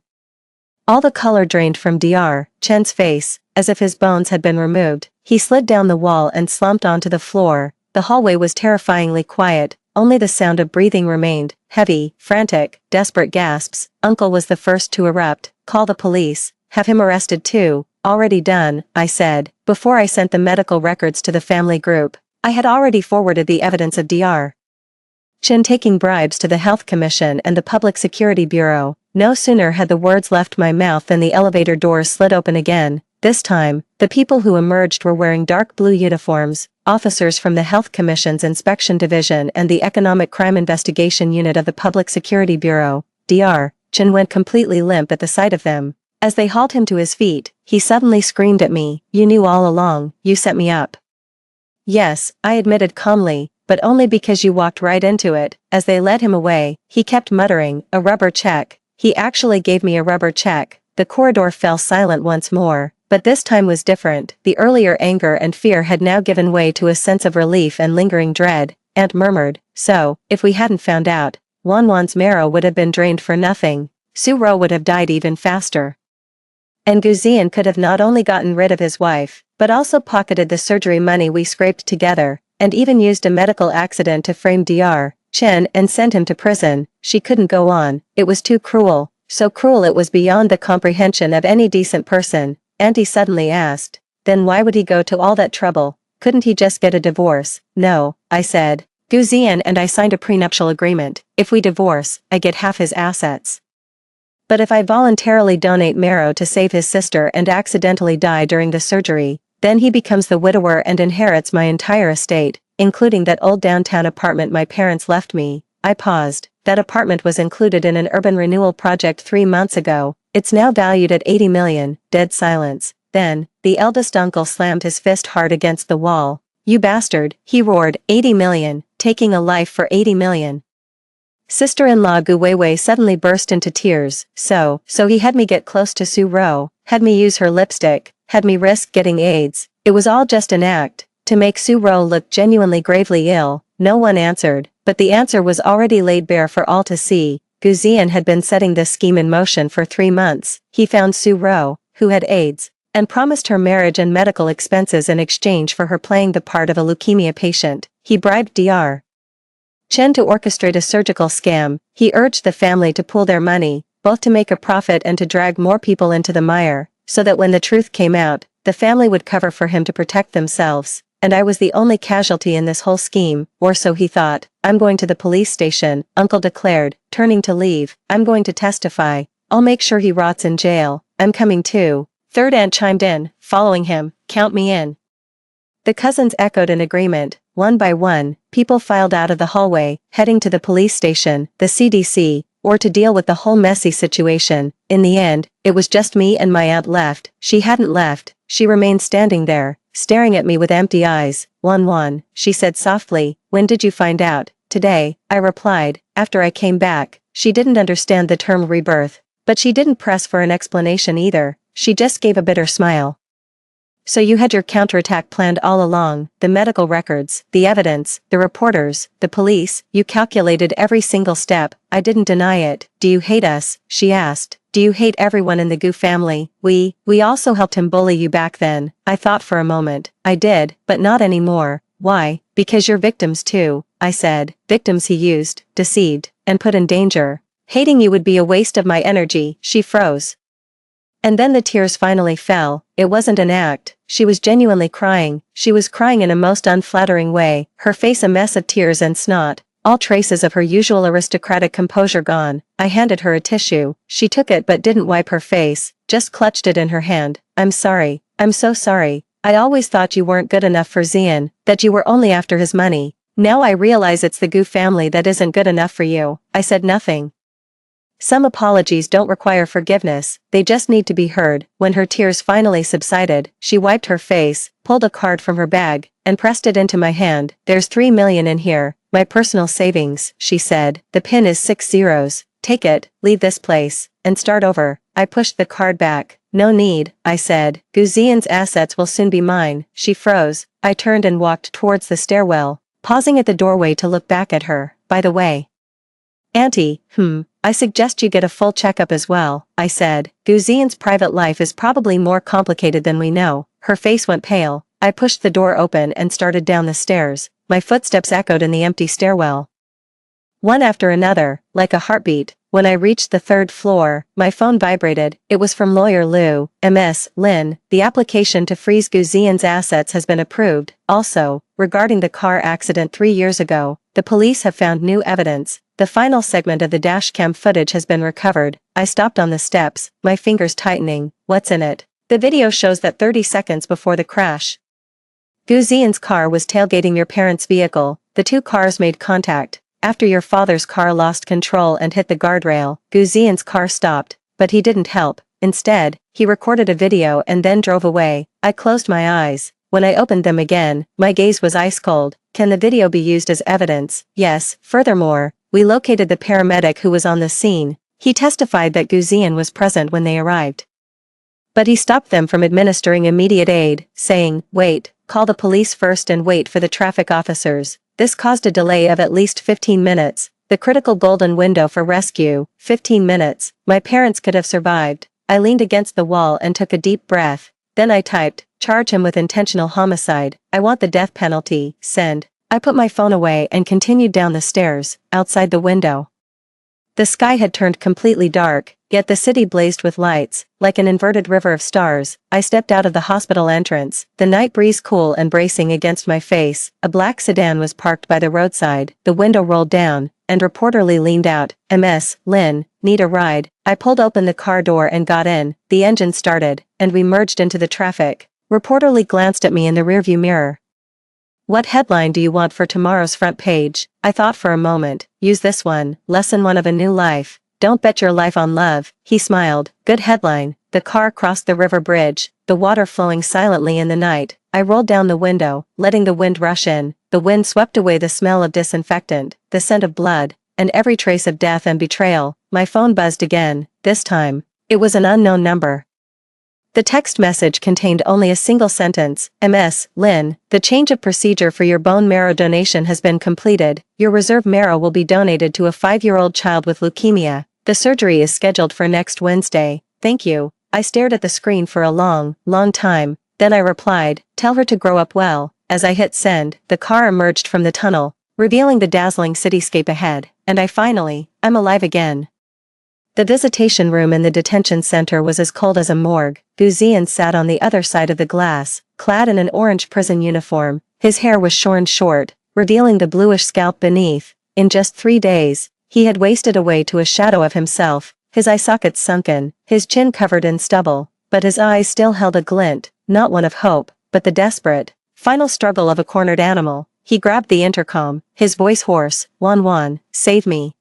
All the color drained from Dr. Chen's face, as if his bones had been removed. He slid down the wall and slumped onto the floor. The hallway was terrifyingly quiet. only the sound of breathing remained, heavy, frantic, desperate gasps. Uncle was the first to erupt. Call the police. Have him arrested too. Already done, I said, before I sent the medical records to the family group. I had already forwarded the evidence of Dr. Chen taking bribes to the Health Commission and the Public Security Bureau. No sooner had the words left my mouth than the elevator doors slid open again. This time, the people who emerged were wearing dark blue uniforms, officers from the Health Commission's Inspection Division and the Economic Crime Investigation Unit of the Public Security Bureau. Dr. Chen went completely limp at the sight of them. As they hauled him to his feet, he suddenly screamed at me, "You knew all along, you set me up." "Yes," I admitted calmly, "but only because you walked right into it." As they led him away, he kept muttering, "A rubber check." He actually gave me a rubber check. The corridor fell silent once more, but this time was different. The earlier anger and fear had now given way to a sense of relief and lingering dread. Aunt murmured, "So, if we hadn't found out, Wanwan's marrow would have been drained for nothing. Su-ro would have died even faster. And Guzian could have not only gotten rid of his wife, but also pocketed the surgery money we scraped together, and even used a medical accident to frame Dr. Chen and send him to prison." She couldn't go on. It was too cruel. So cruel it was beyond the comprehension of any decent person. Auntie suddenly asked, "Then why would he go to all that trouble? Couldn't he just get a divorce?" "No," I said. "Guzian and I signed a prenuptial agreement. If we divorce, I get half his assets. But if I voluntarily donate marrow to save his sister and accidentally die during the surgery, then he becomes the widower and inherits my entire estate, including that old downtown apartment my parents left me." I paused. "That apartment was included in an urban renewal project 3 months ago. It's now valued at 80 million. Dead silence. Then, the eldest uncle slammed his fist hard against the wall. "You bastard," he roared, 80 million, taking a life for 80 million. Sister-in-law Gu Weiwei suddenly burst into tears. So he had me get close to Su-ro, had me use her lipstick, had me risk getting AIDS. It was all just an act, to make Su-ro look genuinely gravely ill. No one answered, but the answer was already laid bare for all to see. Guzian had been setting this scheme in motion for 3 months. He found Su-ro, who had AIDS, and promised her marriage and medical expenses in exchange for her playing the part of a leukemia patient. He bribed Dr. Chen to orchestrate a surgical scam. He urged the family to pool their money, both to make a profit and to drag more people into the mire, so that when the truth came out, the family would cover for him to protect themselves. And I was the only casualty in this whole scheme, or so he thought. "I'm going to the police station," Uncle declared, turning to leave. "I'm going to testify. I'll make sure he rots in jail. I'm coming too." Third aunt chimed in, following him, "Count me in." The cousins echoed in agreement. One by one, people filed out of the hallway, heading to the police station, the CDC, or to deal with the whole messy situation. In the end, it was just me and my aunt left. She hadn't left. She remained standing there, staring at me with empty eyes. "Wanwan," she said softly, "when did you find out?" "Today," I replied, "after I came back." She didn't understand the term rebirth, but she didn't press for an explanation either. She just gave a bitter smile. "So you had your counterattack planned all along, the medical records, the evidence, the reporters, the police, you calculated every single step." I didn't deny it. "Do you hate us?" she asked. "Do you hate everyone in the Gu family?" We also helped him bully you back then." I thought for a moment. "I did, but not anymore." "Why?" "Because you're victims too," I said. "Victims he used, deceived, and put in danger. Hating you would be a waste of my energy." She froze. And then the tears finally fell. It wasn't an act. She was genuinely crying. She was crying in a most unflattering way, her face a mess of tears and snot, all traces of her usual aristocratic composure gone. I handed her a tissue. She took it but didn't wipe her face, just clutched it in her hand. "I'm sorry. I'm so sorry. I always thought you weren't good enough for Xian, that you were only after his money. Now I realize it's the Gu family that isn't good enough for you." I said nothing. Some apologies don't require forgiveness, they just need to be heard. When her tears finally subsided, she wiped her face, pulled a card from her bag, and pressed it into my hand. "There's 3 million in here, my personal savings," she said. "The pin is 6 zeros. Take it, leave this place, and start over." I pushed the card back. "No need," I said. "Guzian's assets will soon be mine." She froze. I turned and walked towards the stairwell, pausing at the doorway to look back at her. "By the way, Auntie, I suggest you get a full checkup as well," I said. "Guzian's private life is probably more complicated than we know." Her face went pale. I pushed the door open and started down the stairs. My footsteps echoed in the empty stairwell. One after another, like a heartbeat. When I reached the third floor, my phone vibrated. It was from lawyer Lou, MS, Lin. The application to freeze Guzian's assets has been approved. Also, regarding the car accident 3 years ago, the police have found new evidence. The final segment of the dashcam footage has been recovered. I stopped on the steps, my fingers tightening. What's in it? The video shows that 30 seconds before the crash, Guzian's car was tailgating your parents' vehicle. The two cars made contact. After your father's car lost control and hit the guardrail, Guzian's car stopped, but he didn't help. Instead, he recorded a video and then drove away. I closed my eyes. When I opened them again, my gaze was ice cold. Can the video be used as evidence? Yes. Furthermore, we located the paramedic who was on the scene. He testified that Guzian was present when they arrived. But he stopped them from administering immediate aid, saying, "Wait, call the police first and wait for the traffic officers." This caused a delay of at least 15 minutes. The critical golden window for rescue, 15 minutes. My parents could have survived. I leaned against the wall and took a deep breath. Then I typed, "Charge him with intentional homicide. I want the death penalty. Send." I put my phone away and continued down the stairs, outside the window. The sky had turned completely dark, yet the city blazed with lights, like an inverted river of stars. I stepped out of the hospital entrance, the night breeze cool and bracing against my face. A black sedan was parked by the roadside, the window rolled down, and reporterly leaned out. "MS, Lynn, need a ride?" I pulled open the car door and got in. The engine started, and we merged into the traffic. Reporterly glanced at me in the rearview mirror. "What headline do you want for tomorrow's front page?" I thought for a moment. "Use this one, Lesson 1 of a New Life. Don't bet your life on love." He smiled. "Good headline." The car crossed the river bridge, the water flowing silently in the night. I rolled down the window, letting the wind rush in. The wind swept away the smell of disinfectant, the scent of blood, and every trace of death and betrayal. My phone buzzed again. This time, it was an unknown number. The text message contained only a single sentence. "MS, Lynn, the change of procedure for your bone marrow donation has been completed. Your reserve marrow will be donated to a 5-year-old child with leukemia. The surgery is scheduled for next Wednesday. Thank you." I stared at the screen for a long time. Then I replied, "Tell her to grow up well." As I hit send, the car emerged from the tunnel, revealing the dazzling cityscape ahead, and I'm alive again. The visitation room in the detention center was as cold as a morgue. Guzian sat on the other side of the glass, clad in an orange prison uniform. His hair was shorn short, revealing the bluish scalp beneath. In just 3 days, he had wasted away to a shadow of himself, his eye sockets sunken, his chin covered in stubble, but his eyes still held a glint, not one of hope, but the desperate, final struggle of a cornered animal. He grabbed the intercom, his voice hoarse, "Wan, save me."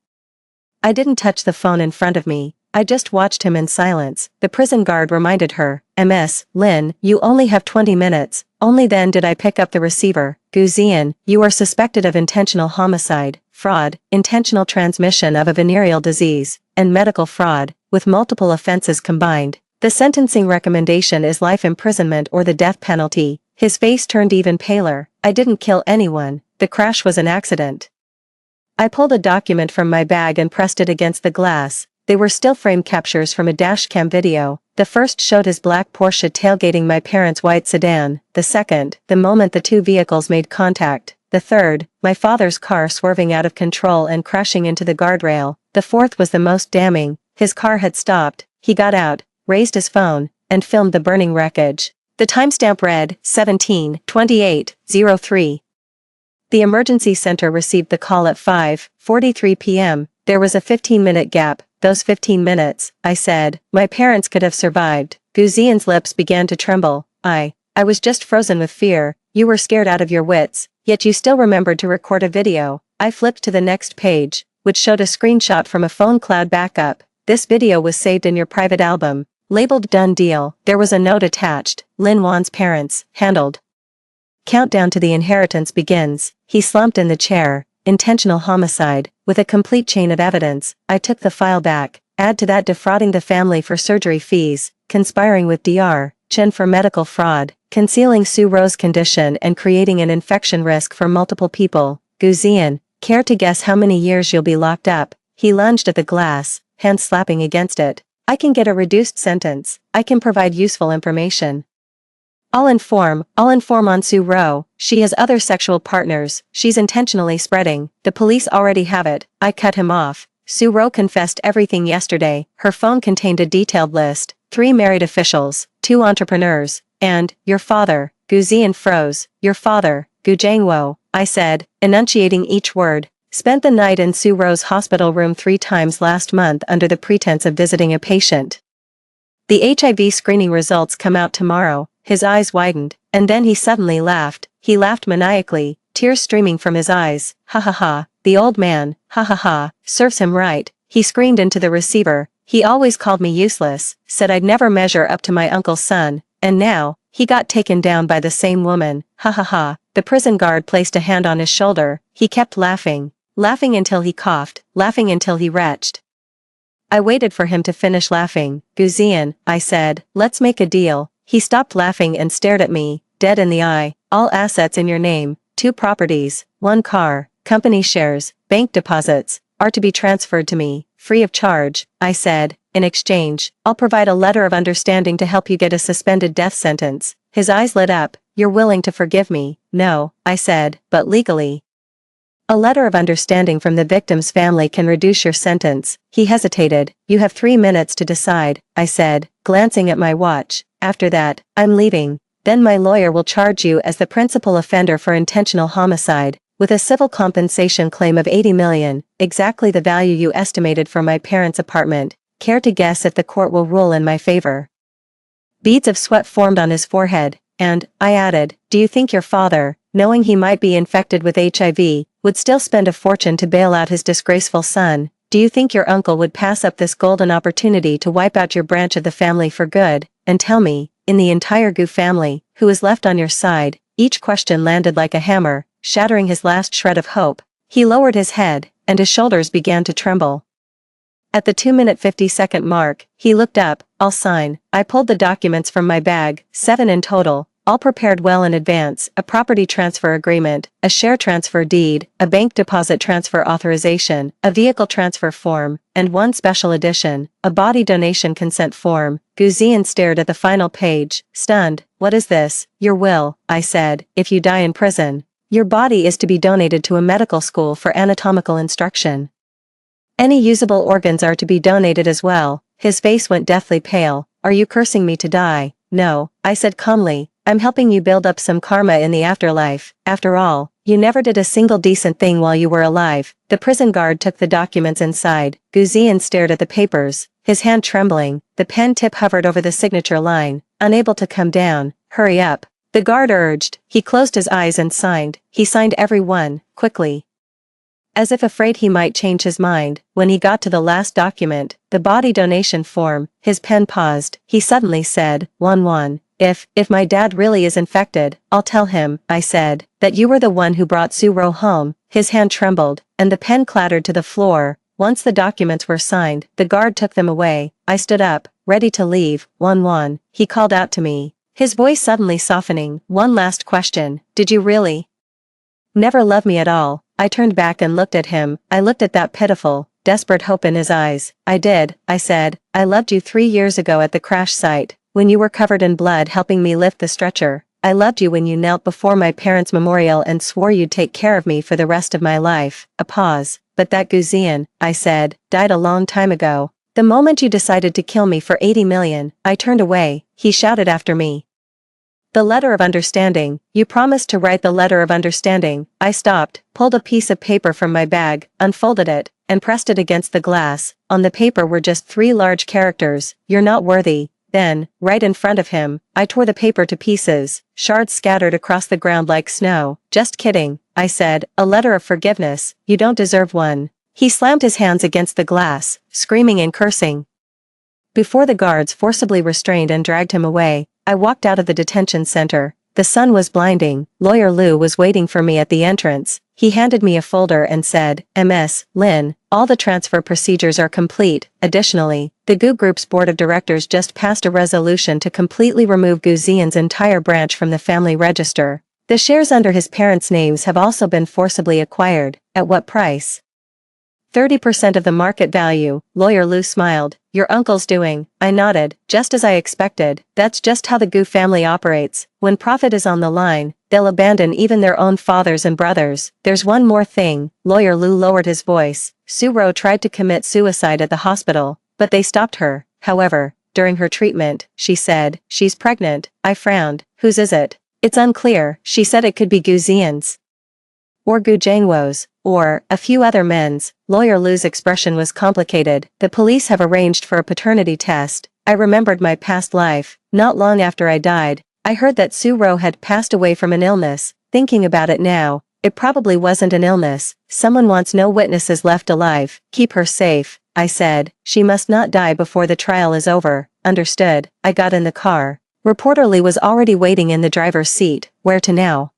I didn't touch the phone in front of me, I just watched him in silence. The prison guard reminded her, "MS, Lynn, you only have 20 minutes. Only then did I pick up the receiver. "Guzian, you are suspected of intentional homicide, fraud, intentional transmission of a venereal disease, and medical fraud, with multiple offenses combined. The sentencing recommendation is life imprisonment or the death penalty." His face turned even paler. "I didn't kill anyone. The crash was an accident." I pulled a document from my bag and pressed it against the glass. They were still frame captures from a dashcam video. The first showed his black Porsche tailgating my parents' white sedan. The second, the moment the two vehicles made contact. The third, my father's car swerving out of control and crashing into the guardrail. The fourth was the most damning. His car had stopped. He got out, raised his phone, and filmed the burning wreckage. The timestamp read, 17/28/03. The emergency center received the call at 5:43 p.m. There was a 15-minute gap. "Those 15 minutes, I said, my parents could have survived." Guzian's lips began to tremble. I was just frozen with fear. "You were scared out of your wits, yet you still remembered to record a video." I flipped to the next page, which showed a screenshot from a phone cloud backup. "This video was saved in your private album." Labeled "Done Deal," there was a note attached. "Lin Wan's parents, handled. Countdown to the inheritance begins." He slumped in the chair. "Intentional homicide, with a complete chain of evidence." I took the file back. Add to that defrauding the family for surgery fees, conspiring with Dr. Chen for medical fraud, concealing Sue Rose's condition and creating an infection risk for multiple people. "Guzian, care to guess how many years you'll be locked up?" He lunged at the glass, hands slapping against it. "I can get a reduced sentence. I can provide useful information." I'll inform on Sue Rowe. She has other sexual partners, she's intentionally spreading. The police already have it. I cut him off. Sue Rowe confessed everything yesterday. Her phone contained a detailed list, 3 married officials, 2 entrepreneurs, and, your father. Gu Ziyan froze. Your father, Gu Jiangwo, I said, enunciating each word. Spent the night in Sue Rowe's hospital room 3 times last month under the pretense of visiting a patient. The HIV screening results come out tomorrow. His eyes widened, and then he suddenly laughed. He laughed maniacally, tears streaming from his eyes. Ha ha ha, the old man, ha ha ha, serves him right. He screamed into the receiver. He always called me useless, said I'd never measure up to my uncle's son, and now, he got taken down by the same woman. Ha ha ha. The prison guard placed a hand on his shoulder. He kept laughing. Laughing until he coughed, laughing until he retched. I waited for him to finish laughing. Gu Ziyan, I said, let's make a deal. He stopped laughing and stared at me, dead in the eye. All assets in your name, 2 properties, 1 car, company shares, bank deposits, are to be transferred to me, free of charge. I said, in exchange, I'll provide a letter of understanding to help you get a suspended death sentence. His eyes lit up. You're willing to forgive me? No, I said, but legally. A letter of understanding from the victim's family can reduce your sentence. He hesitated. You have 3 minutes to decide, I said, glancing at my watch. After that, I'm leaving. Then my lawyer will charge you as the principal offender for intentional homicide, with a civil compensation claim of 80 million, exactly the value you estimated for my parents' apartment. Care to guess if the court will rule in my favor? Beads of sweat formed on his forehead, and, I added, do you think your father, knowing he might be infected with HIV, would still spend a fortune to bail out his disgraceful son? Do you think your uncle would pass up this golden opportunity to wipe out your branch of the family for good? And tell me, in the entire Gu family, who is left on your side? Each question landed like a hammer, shattering his last shred of hope. He lowered his head, and his shoulders began to tremble. At the 2-minute 50-second mark, he looked up. I'll sign. I pulled the documents from my bag, 7 in total, all prepared well in advance: a property transfer agreement, a share transfer deed, a bank deposit transfer authorization, a vehicle transfer form, and 1 special edition, a body donation consent form. Gu Ziyan stared at the final page, stunned. What is this? Your will, I said. If you die in prison, your body is to be donated to a medical school for anatomical instruction. Any usable organs are to be donated as well. His face went deathly pale. Are you cursing me to die? No, I said calmly. I'm helping you build up some karma in the afterlife. After all, you never did a single decent thing while you were alive. The prison guard took the documents inside. Gu Ziyan stared at the papers, his hand trembling. The pen tip hovered over the signature line, unable to come down. Hurry up, the guard urged. He closed his eyes and signed. He signed every one, quickly, as if afraid he might change his mind. When he got to the last document, the body donation form, his pen paused. He suddenly said, 1-1. If my dad really is infected, I'll tell him, I said, that you were the one who brought Sue Rowe home. His hand trembled, and the pen clattered to the floor. Once the documents were signed, the guard took them away. I stood up, ready to leave. 1-1. He called out to me, his voice suddenly softening. One last question. Did you really never love me at all? I turned back and looked at him. I looked at that pitiful, desperate hope in his eyes. I did, I said. I loved you 3 years ago at the crash site, when you were covered in blood helping me lift the stretcher. I loved you when you knelt before my parents' memorial and swore you'd take care of me for the rest of my life. A pause. But that Gu Ziyan, I said, died a long time ago. The moment you decided to kill me for 80 million, I turned away. He shouted after me. The letter of understanding. You promised to write the letter of understanding. I stopped, pulled a piece of paper from my bag, unfolded it, and pressed it against the glass. On the paper were just 3 large characters. You're not worthy. Then, right in front of him, I tore the paper to pieces. Shards scattered across the ground like snow. Just kidding, I said. A letter of forgiveness. You don't deserve one. He slammed his hands against the glass, screaming and cursing. Before the guards forcibly restrained and dragged him away, I walked out of the detention center. The sun was blinding. Lawyer Liu was waiting for me at the entrance. He handed me a folder and said, Ms. Lin, all the transfer procedures are complete. Additionally, the Gu Group's board of directors just passed a resolution to completely remove Gu Ziyan's entire branch from the family register. The shares under his parents' names have also been forcibly acquired. At what price? 30% of the market value. Lawyer Liu smiled. your uncle's doing? I nodded, just as I expected. That's just how the Gu family operates. When profit is on the line, they'll abandon even their own fathers and brothers. There's one more thing. Lawyer Lu lowered his voice. Su-ro tried to commit suicide at the hospital, but they stopped her. However, during her treatment, she said, she's pregnant. I frowned. Whose is it? It's unclear. She said it could be Gu Zian's. Or Gu Zhangwo's, or a few other men's. Lawyer Lu's expression was complicated. The police have arranged for a paternity test. I remembered my past life. Not long after I died, I heard that Su-ro had passed away from an illness. Thinking about it now, it probably wasn't an illness. Someone wants no witnesses left alive. Keep her safe, I said. She must not die before the trial is over. Understood. I got in the car. Reporter Lee was already waiting in the driver's seat. Where to now?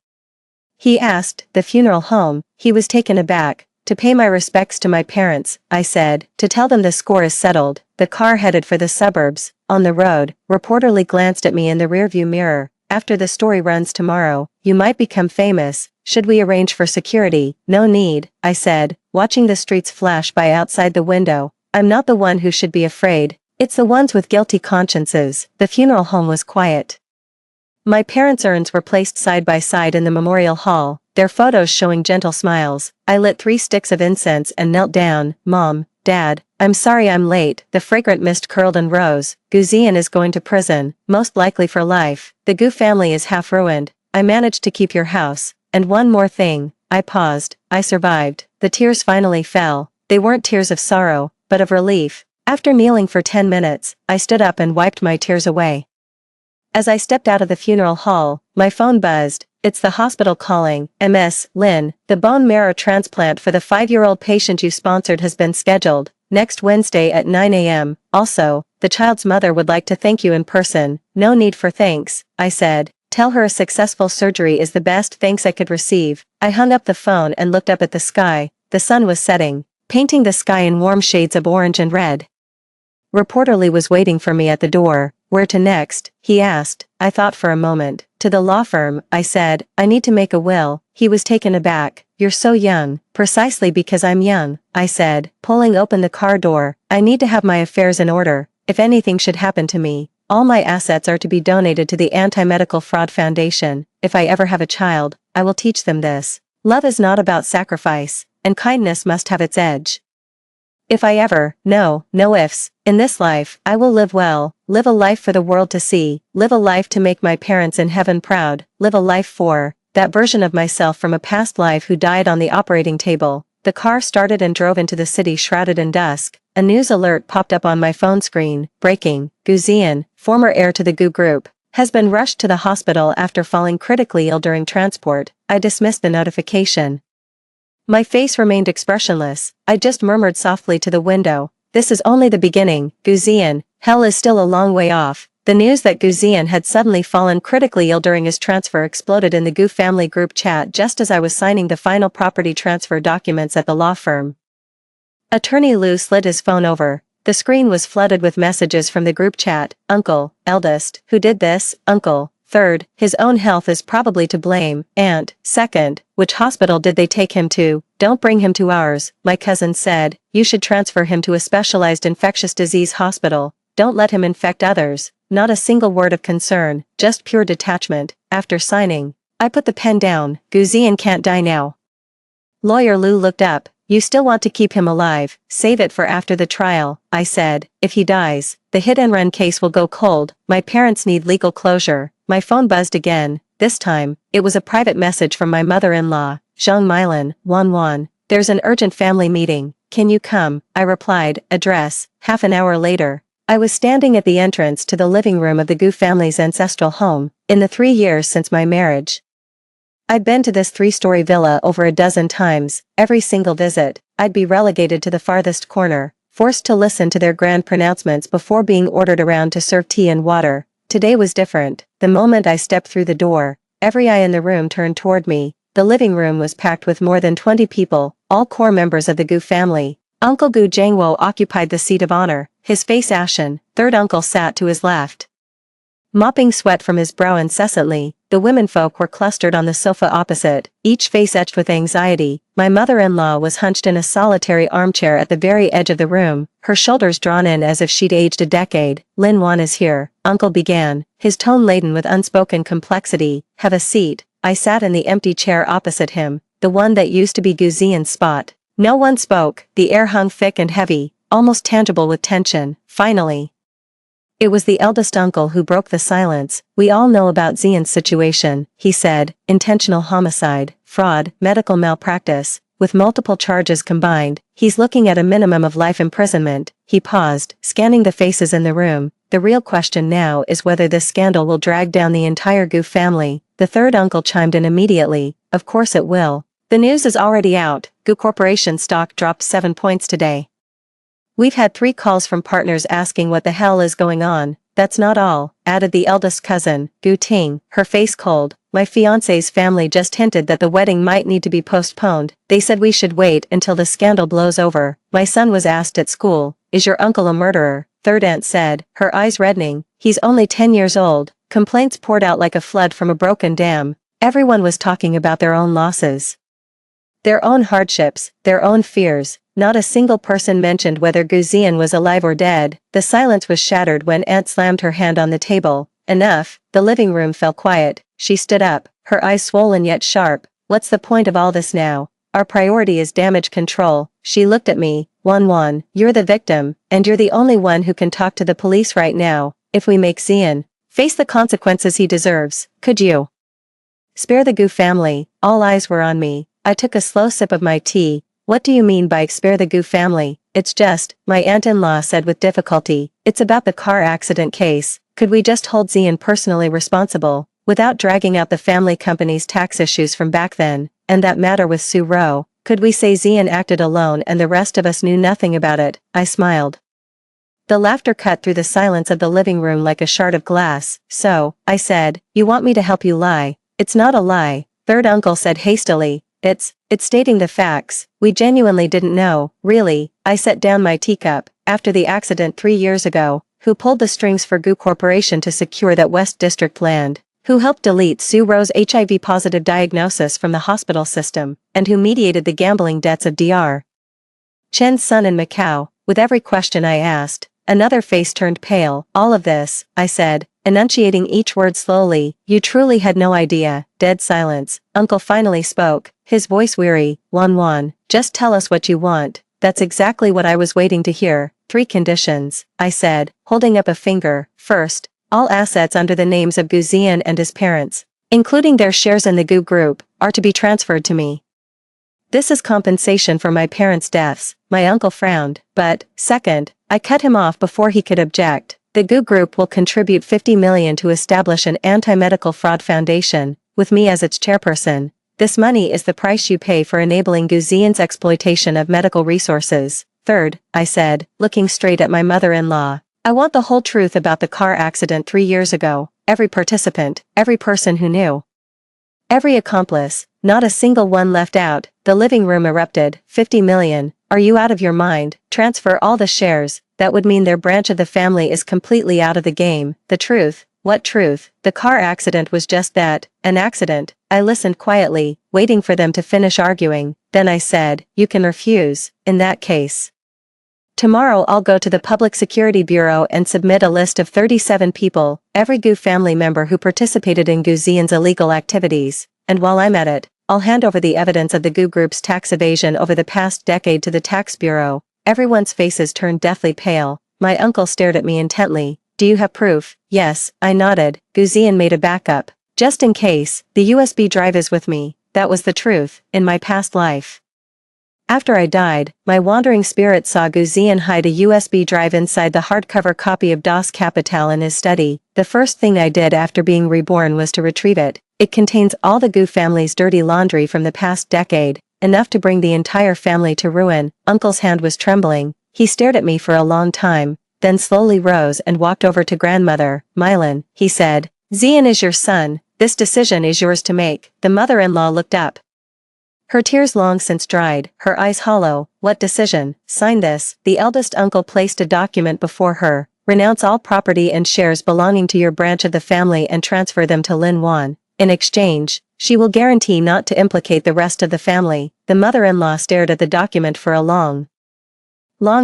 He asked. The funeral home. He was taken aback. To pay my respects to my parents, I said, to tell them the score is settled. The car headed for the suburbs. On the road, Reporter Lee glanced at me in the rearview mirror. After the story runs tomorrow, you might become famous. Should we arrange for security? No need, I said, watching the streets flash by outside the window. I'm not the one who should be afraid. It's the ones with guilty consciences. The funeral home was quiet. My parents' urns were placed side by side in the memorial hall, their photos showing gentle smiles. I lit 3 sticks of incense and knelt down. Mom, Dad, I'm sorry I'm late. The fragrant mist curled and rose. Gu Zian is going to prison, most likely for life. The Gu family is half ruined. I managed to keep your house. And one more thing. I paused. I survived. The tears finally fell. They weren't tears of sorrow, but of relief. After kneeling for 10 minutes, I stood up and wiped my tears away. As I stepped out of the funeral hall, my phone buzzed. It's the hospital calling. Ms. Lin, the bone marrow transplant for the 5-year-old patient you sponsored has been scheduled. Next Wednesday at 9 a.m. Also, the child's mother would like to thank you in person. No need for thanks, I said. Tell her a successful surgery is the best thanks I could receive. I hung up the phone and looked up at the sky. The sun was setting, painting the sky in warm shades of orange and red. Reporter Lee was waiting for me at the door. Where to next? He asked. I thought for a moment. To the law firm, I said. I need to make a will. He was taken aback. You're so young. Precisely because I'm young, I said, pulling open the car door. I need to have my affairs in order. If anything should happen to me, all my assets are to be donated to the Anti-Medical Fraud Foundation. If I ever have a child, I will teach them this. Love is not about sacrifice, and kindness must have its edge. If I ever, no ifs, in this life, I will live well, live a life for the world to see, live a life to make my parents in heaven proud, live a life for that version of myself from a past life who died on the operating table. The car started and drove into the city shrouded in dusk. A news alert popped up on my phone screen. Breaking. Gu Zian, former heir to the Gu Group, has been rushed to the hospital after falling critically ill during transport. I dismissed the notification. My face remained expressionless. I just murmured softly to the window. This is only the beginning. Gu Zian, hell is still a long way off. The news that Gu Zian had suddenly fallen critically ill during his transfer exploded in the Gu family group chat just as I was signing the final property transfer documents at the law firm. Attorney Lu slid his phone over. The screen was flooded with messages from the group chat. Uncle, eldest, who did this? Uncle. Third, his own health is probably to blame. Aunt, second, which hospital did they take him to? Don't bring him to ours, my cousin said. You should transfer him to a specialized infectious disease hospital. Don't let him infect others. Not a single word of concern, just pure detachment. After signing, I put the pen down. Gu Zian can't die now. Lawyer Lu looked up. You still want to keep him alive, save it for after the trial, I said. If he dies, the hit-and-run case will go cold. My parents need legal closure. My phone buzzed again. This time, it was a private message from my mother-in-law, Zhang Milan, Wan. There's an urgent family meeting. Can you come? I replied. Address. Half an hour later, I was standing at the entrance to the living room of the Gu family's ancestral home. In the 3 years since my marriage, I'd been to this 3-story villa over a dozen times. Every single visit, I'd be relegated to the farthest corner, forced to listen to their grand pronouncements before being ordered around to serve tea and water. Today was different. The moment I stepped through the door, every eye in the room turned toward me. The living room was packed with more than 20 people, all core members of the Gu family. Uncle Gu Zhangwo occupied the seat of honor, his face ashen. Third uncle sat to his left, mopping sweat from his brow incessantly. The womenfolk were clustered on the sofa opposite, each face etched with anxiety. My mother-in-law was hunched in a solitary armchair at the very edge of the room, her shoulders drawn in as if she'd aged a decade. "Lin Wan is here," Uncle began, his tone laden with unspoken complexity. "Have a seat." I sat in the empty chair opposite him, the one that used to be Guzian's spot. No one spoke, the air hung thick and heavy, almost tangible with tension. Finally, it was the eldest uncle who broke the silence. "We all know about Xian's situation," he said. "Intentional homicide, fraud, medical malpractice, with multiple charges combined. He's looking at a minimum of life imprisonment." He paused, scanning the faces in the room. "The real question now is whether this scandal will drag down the entire Gu family." The third uncle chimed in immediately. "Of course it will. The news is already out. Gu Corporation stock dropped 7 points today. We've had 3 calls from partners asking what the hell is going on." "That's not all," added the eldest cousin, Gu Ting, her face cold. "My fiancé's family just hinted that the wedding might need to be postponed. They said we should wait until the scandal blows over." My son was asked at school, "Is your uncle a murderer?" Third aunt said, her eyes reddening. "He's only 10 years old." Complaints poured out like a flood from a broken dam. Everyone was talking about their own losses, their own hardships, their own fears. Not a single person mentioned whether Guzian was alive or dead. The silence was shattered when Aunt slammed her hand on the table. "Enough." The living room fell quiet. She stood up, her eyes swollen yet sharp. "What's the point of all this now? Our priority is damage control." She looked at me. Wan, you're the victim, and you're the only one who can talk to the police right now. If we make Xian face the consequences he deserves, could you spare the Gu family? All eyes were on me. I took a slow sip of my tea. "What do you mean by spare the Gu family?" "It's just," my aunt-in-law said with difficulty, "it's about the car accident case. Could we just hold Xian personally responsible, without dragging out the family company's tax issues from back then, and that matter with Su Ro? Could we say Xian acted alone and the rest of us knew nothing about it?" I smiled. The laughter cut through the silence of the living room like a shard of glass. "So," I said, "you want me to help you lie?" "It's not a lie," third uncle said hastily. It's stating the facts. We genuinely didn't know, really." I set down my teacup. "After the accident 3 years ago, who pulled the strings for Gu Corporation to secure that West District land? Who helped delete Su Ro's HIV-positive diagnosis from the hospital system? And who mediated the gambling debts of Dr. Chen's son in Macau?" With every question I asked, another face turned pale. "All of this," I said, enunciating each word slowly. "You truly had no idea." Dead silence. Uncle finally spoke, his voice weary. Wan, just tell us what you want." "That's exactly what I was waiting to hear." 3 conditions, I said, holding up a finger. "First, all assets under the names of Guzian and his parents, including their shares in the Gu Group, are to be transferred to me. This is compensation for my parents' deaths." My uncle frowned. "But, second," I cut him off before he could object, "the Gu Group will contribute 50 million to establish an anti-medical fraud foundation, with me as its chairperson. This money is the price you pay for enabling Guzian's exploitation of medical resources." Third, I said, looking straight at my mother-in-law, "I want the whole truth about the car accident 3 years ago. Every participant, every person who knew, every accomplice, not a single one left out." The living room erupted. 50 million? Are you out of your mind? Transfer all the shares. That would mean their branch of the family is completely out of the game. The truth? What truth? The car accident was just that, an accident. I listened quietly, waiting for them to finish arguing. Then I said, "You can refuse. In that case, tomorrow I'll go to the Public Security Bureau and submit a list of 37 people, every Gu family member who participated in Guzian's illegal activities. And while I'm at it, I'll hand over the evidence of the Gu Group's tax evasion over the past decade to the Tax Bureau." Everyone's faces turned deathly pale. My uncle stared at me intently. "Do you have proof?" "Yes," I nodded. "Guzian made a backup. Just in case, the USB drive is with me." That was the truth, in my past life. After I died, my wandering spirit saw Guzian hide a USB drive inside the hardcover copy of Das Kapital in his study. The first thing I did after being reborn was to retrieve it. It contains all the Gu family's dirty laundry from the past decade, enough to bring the entire family to ruin. Uncle's hand was trembling. He stared at me for a long time, then slowly rose and walked over to grandmother. "Mylan," he said, "Xian is your son. This decision is yours to make." The mother-in-law looked up, her tears long since dried, her eyes hollow. "What decision?" "Sign this." The eldest uncle placed a document before her. "Renounce all property and shares belonging to your branch of the family and transfer them to Lin Wan. In exchange, she will guarantee not to implicate the rest of the family. The mother-in-law stared at the document for a long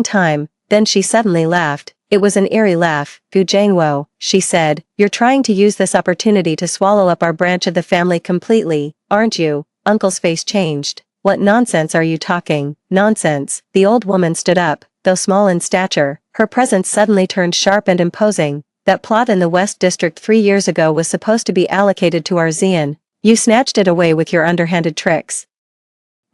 time, then she suddenly laughed. It was an eerie laugh. Gu Jiangwo, she said, you're trying to use this opportunity to swallow up our branch of the family completely, aren't you? Uncle's face changed. What nonsense are you talking? Nonsense. The old woman stood up, though small in stature, her presence suddenly turned sharp and imposing. That plot in the West District 3 years ago was supposed to be allocated to our Xian. You snatched it away with your underhanded tricks.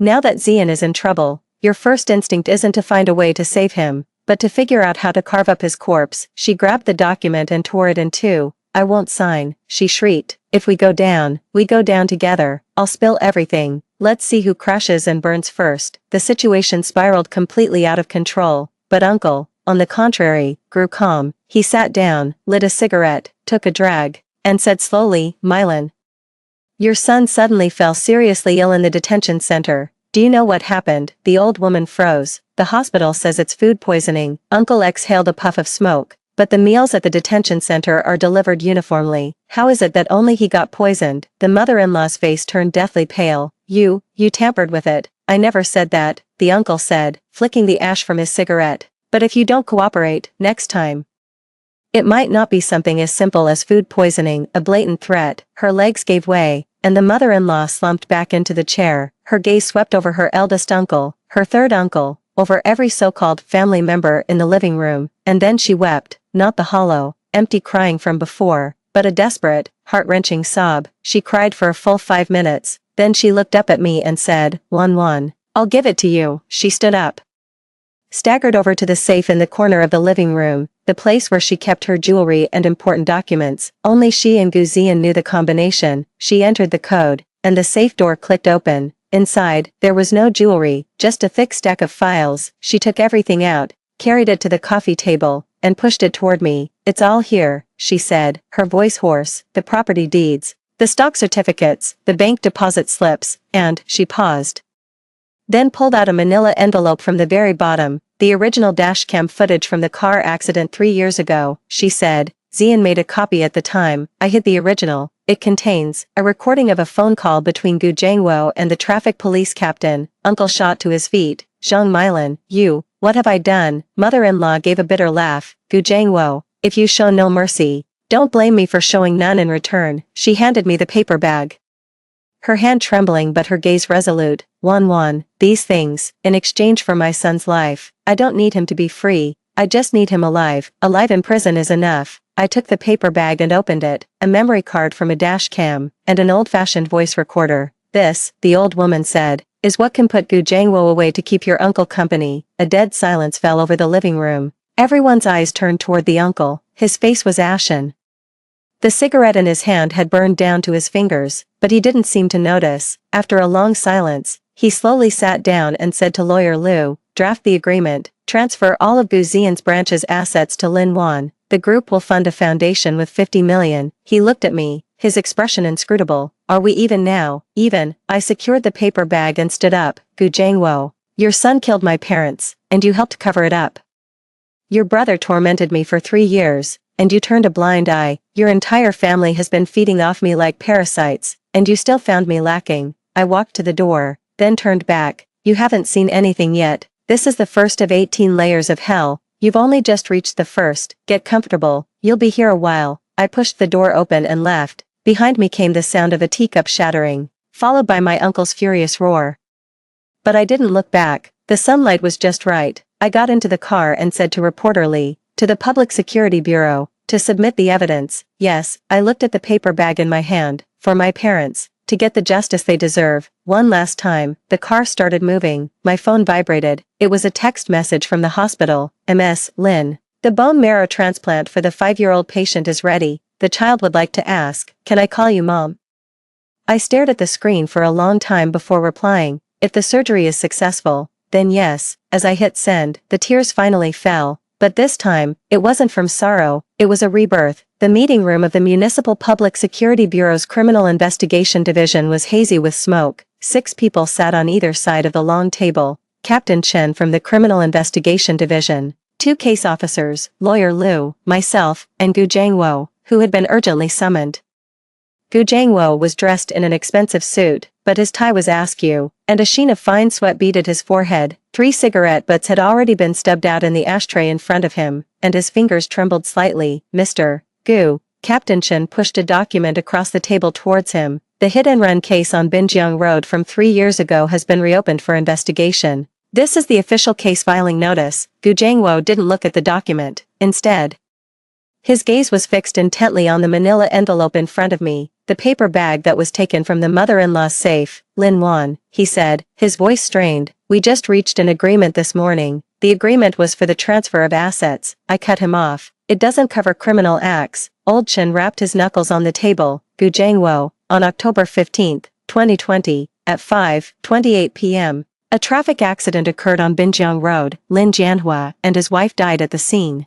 Now that Xian is in trouble, your first instinct isn't to find a way to save him, but to figure out how to carve up his corpse. She grabbed the document and tore it in two. I won't sign, she shrieked. If we go down together. I'll spill everything. Let's see who crashes and burns first. The situation spiraled completely out of control, but Uncle, on the contrary, grew calm. He sat down, lit a cigarette, took a drag, and said slowly, Mylan, your son suddenly fell seriously ill in the detention center. Do you know what happened? The old woman froze. The hospital says it's food poisoning. Uncle exhaled a puff of smoke. But the meals at the detention center are delivered uniformly. How is it that only he got poisoned? The mother-in-law's face turned deathly pale. You tampered with it. I never said that, the uncle said, flicking the ash from his cigarette. But if you don't cooperate, next time. It might not be something as simple as food poisoning, a blatant threat. Her legs gave way, and the mother-in-law slumped back into the chair. Her gaze swept over her eldest uncle, her third uncle, over every so-called family member in the living room, and then she wept, not the hollow, empty crying from before, but a desperate, heart-wrenching sob. She cried for a full 5 minutes, then she looked up at me and said, Wan, I'll give it to you. She stood up, staggered over to the safe in the corner of the living room, the place where she kept her jewelry and important documents. Only she and Gu Ziyan knew the combination. She entered the code, and the safe door clicked open. Inside, there was no jewelry, just a thick stack of files. She took everything out, carried it to the coffee table, and pushed it toward me. It's all here, she said, her voice hoarse, the property deeds, the stock certificates, the bank deposit slips, and, she paused. Then pulled out a manila envelope from the very bottom, the original dashcam footage from the car accident 3 years ago. She said, Xian made a copy at the time. I hid the original. It contains a recording of a phone call between Gu Jiangwo and the traffic police captain. Uncle shot to his feet. Zhang Mylan, what have I done? Mother-in-law gave a bitter laugh. Gu Jiangwo, if you show no mercy, don't blame me for showing none in return. She handed me the paper bag, her hand trembling but her gaze resolute. Wan, these things, in exchange for my son's life. I don't need him to be free. I just need him alive. Alive in prison is enough. I took the paper bag and opened it, a memory card from a dash cam, and an old-fashioned voice recorder. This, the old woman said, is what can put Gu Jiangwo away to keep your uncle company. A dead silence fell over the living room. Everyone's eyes turned toward the uncle. His face was ashen. The cigarette in his hand had burned down to his fingers, but he didn't seem to notice. After a long silence, he slowly sat down and said to Lawyer Liu, draft the agreement, transfer all of Gu Ziyan's branch's assets to Lin Wan. The group will fund a foundation with 50 million. He looked at me, his expression inscrutable. Are we even now? Even. I secured the paper bag and stood up. Gu Jiangwo, your son killed my parents, and you helped cover it up. Your brother tormented me for 3 years, and you turned a blind eye. Your entire family has been feeding off me like parasites, and you still found me lacking. I walked to the door, then turned back. You haven't seen anything yet. This is the first of 18 layers of hell. You've only just reached the first. Get comfortable. You'll be here a while. I pushed the door open and left. Behind me came the sound of a teacup shattering, followed by my uncle's furious roar. But I didn't look back. The sunlight was just right. I got into the car and said to reporter Lee, to the Public Security Bureau, to submit the evidence. Yes, I looked at the paper bag in my hand. For my parents, to get the justice they deserve. One last time. The car started moving. My phone vibrated. It was a text message from the hospital. MS, Lin. The bone marrow transplant for the 5-year-old patient is ready. The child would like to ask, can I call you mom? I stared at the screen for a long time before replying. If the surgery is successful, then yes. As I hit send, the tears finally fell. But this time, it wasn't from sorrow, it was a rebirth. The meeting room of the Municipal Public Security Bureau's Criminal Investigation Division was hazy with smoke. 6 people sat on either side of the long table. Captain Chen from the Criminal Investigation Division, 2 case officers, Lawyer Liu, myself, and Gu Jiangwo, who had been urgently summoned. Gu Jiangwo was dressed in an expensive suit, but his tie was askew, and a sheen of fine sweat beaded his forehead. 3 cigarette butts had already been stubbed out in the ashtray in front of him, and his fingers trembled slightly. Mr. Gu. Captain Chen pushed a document across the table towards him. The hit-and-run case on Binjiang Road from 3 years ago has been reopened for investigation. This is the official case filing notice. Gu Jiangwo didn't look at the document. Instead, his gaze was fixed intently on the manila envelope in front of me, the paper bag that was taken from the mother-in-law's safe. Lin Wan, he said, his voice strained. We just reached an agreement this morning. The agreement was for the transfer of assets. I cut him off. It doesn't cover criminal acts. Old Chen rapped his knuckles on the table. Gu Jiangwo, on October 15, 2020, at 5:28 p.m., a traffic accident occurred on Binjiang Road. Lin Jianhua and his wife died at the scene.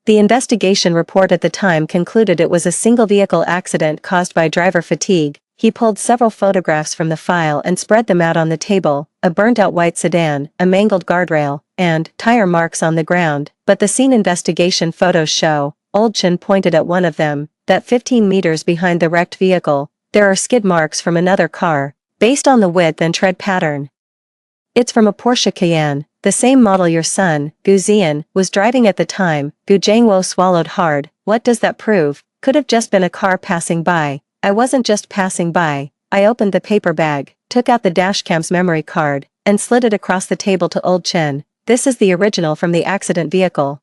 The investigation report at the time concluded it was a single-vehicle accident caused by driver fatigue. He pulled several photographs from the file and spread them out on the table, a burnt-out white sedan, a mangled guardrail, and tire marks on the ground. But the scene investigation photos show, Old Chen pointed at one of them, that 15 meters behind the wrecked vehicle, there are skid marks from another car, based on the width and tread pattern. It's from a Porsche Cayenne, the same model your son, Gu Ziyan, was driving at the time. Gu Jiangwo swallowed hard. What does that prove? Could have just been a car passing by. I wasn't just passing by. I opened the paper bag, took out the dashcam's memory card, and slid it across the table to Old Chen. This is the original from the accident vehicle.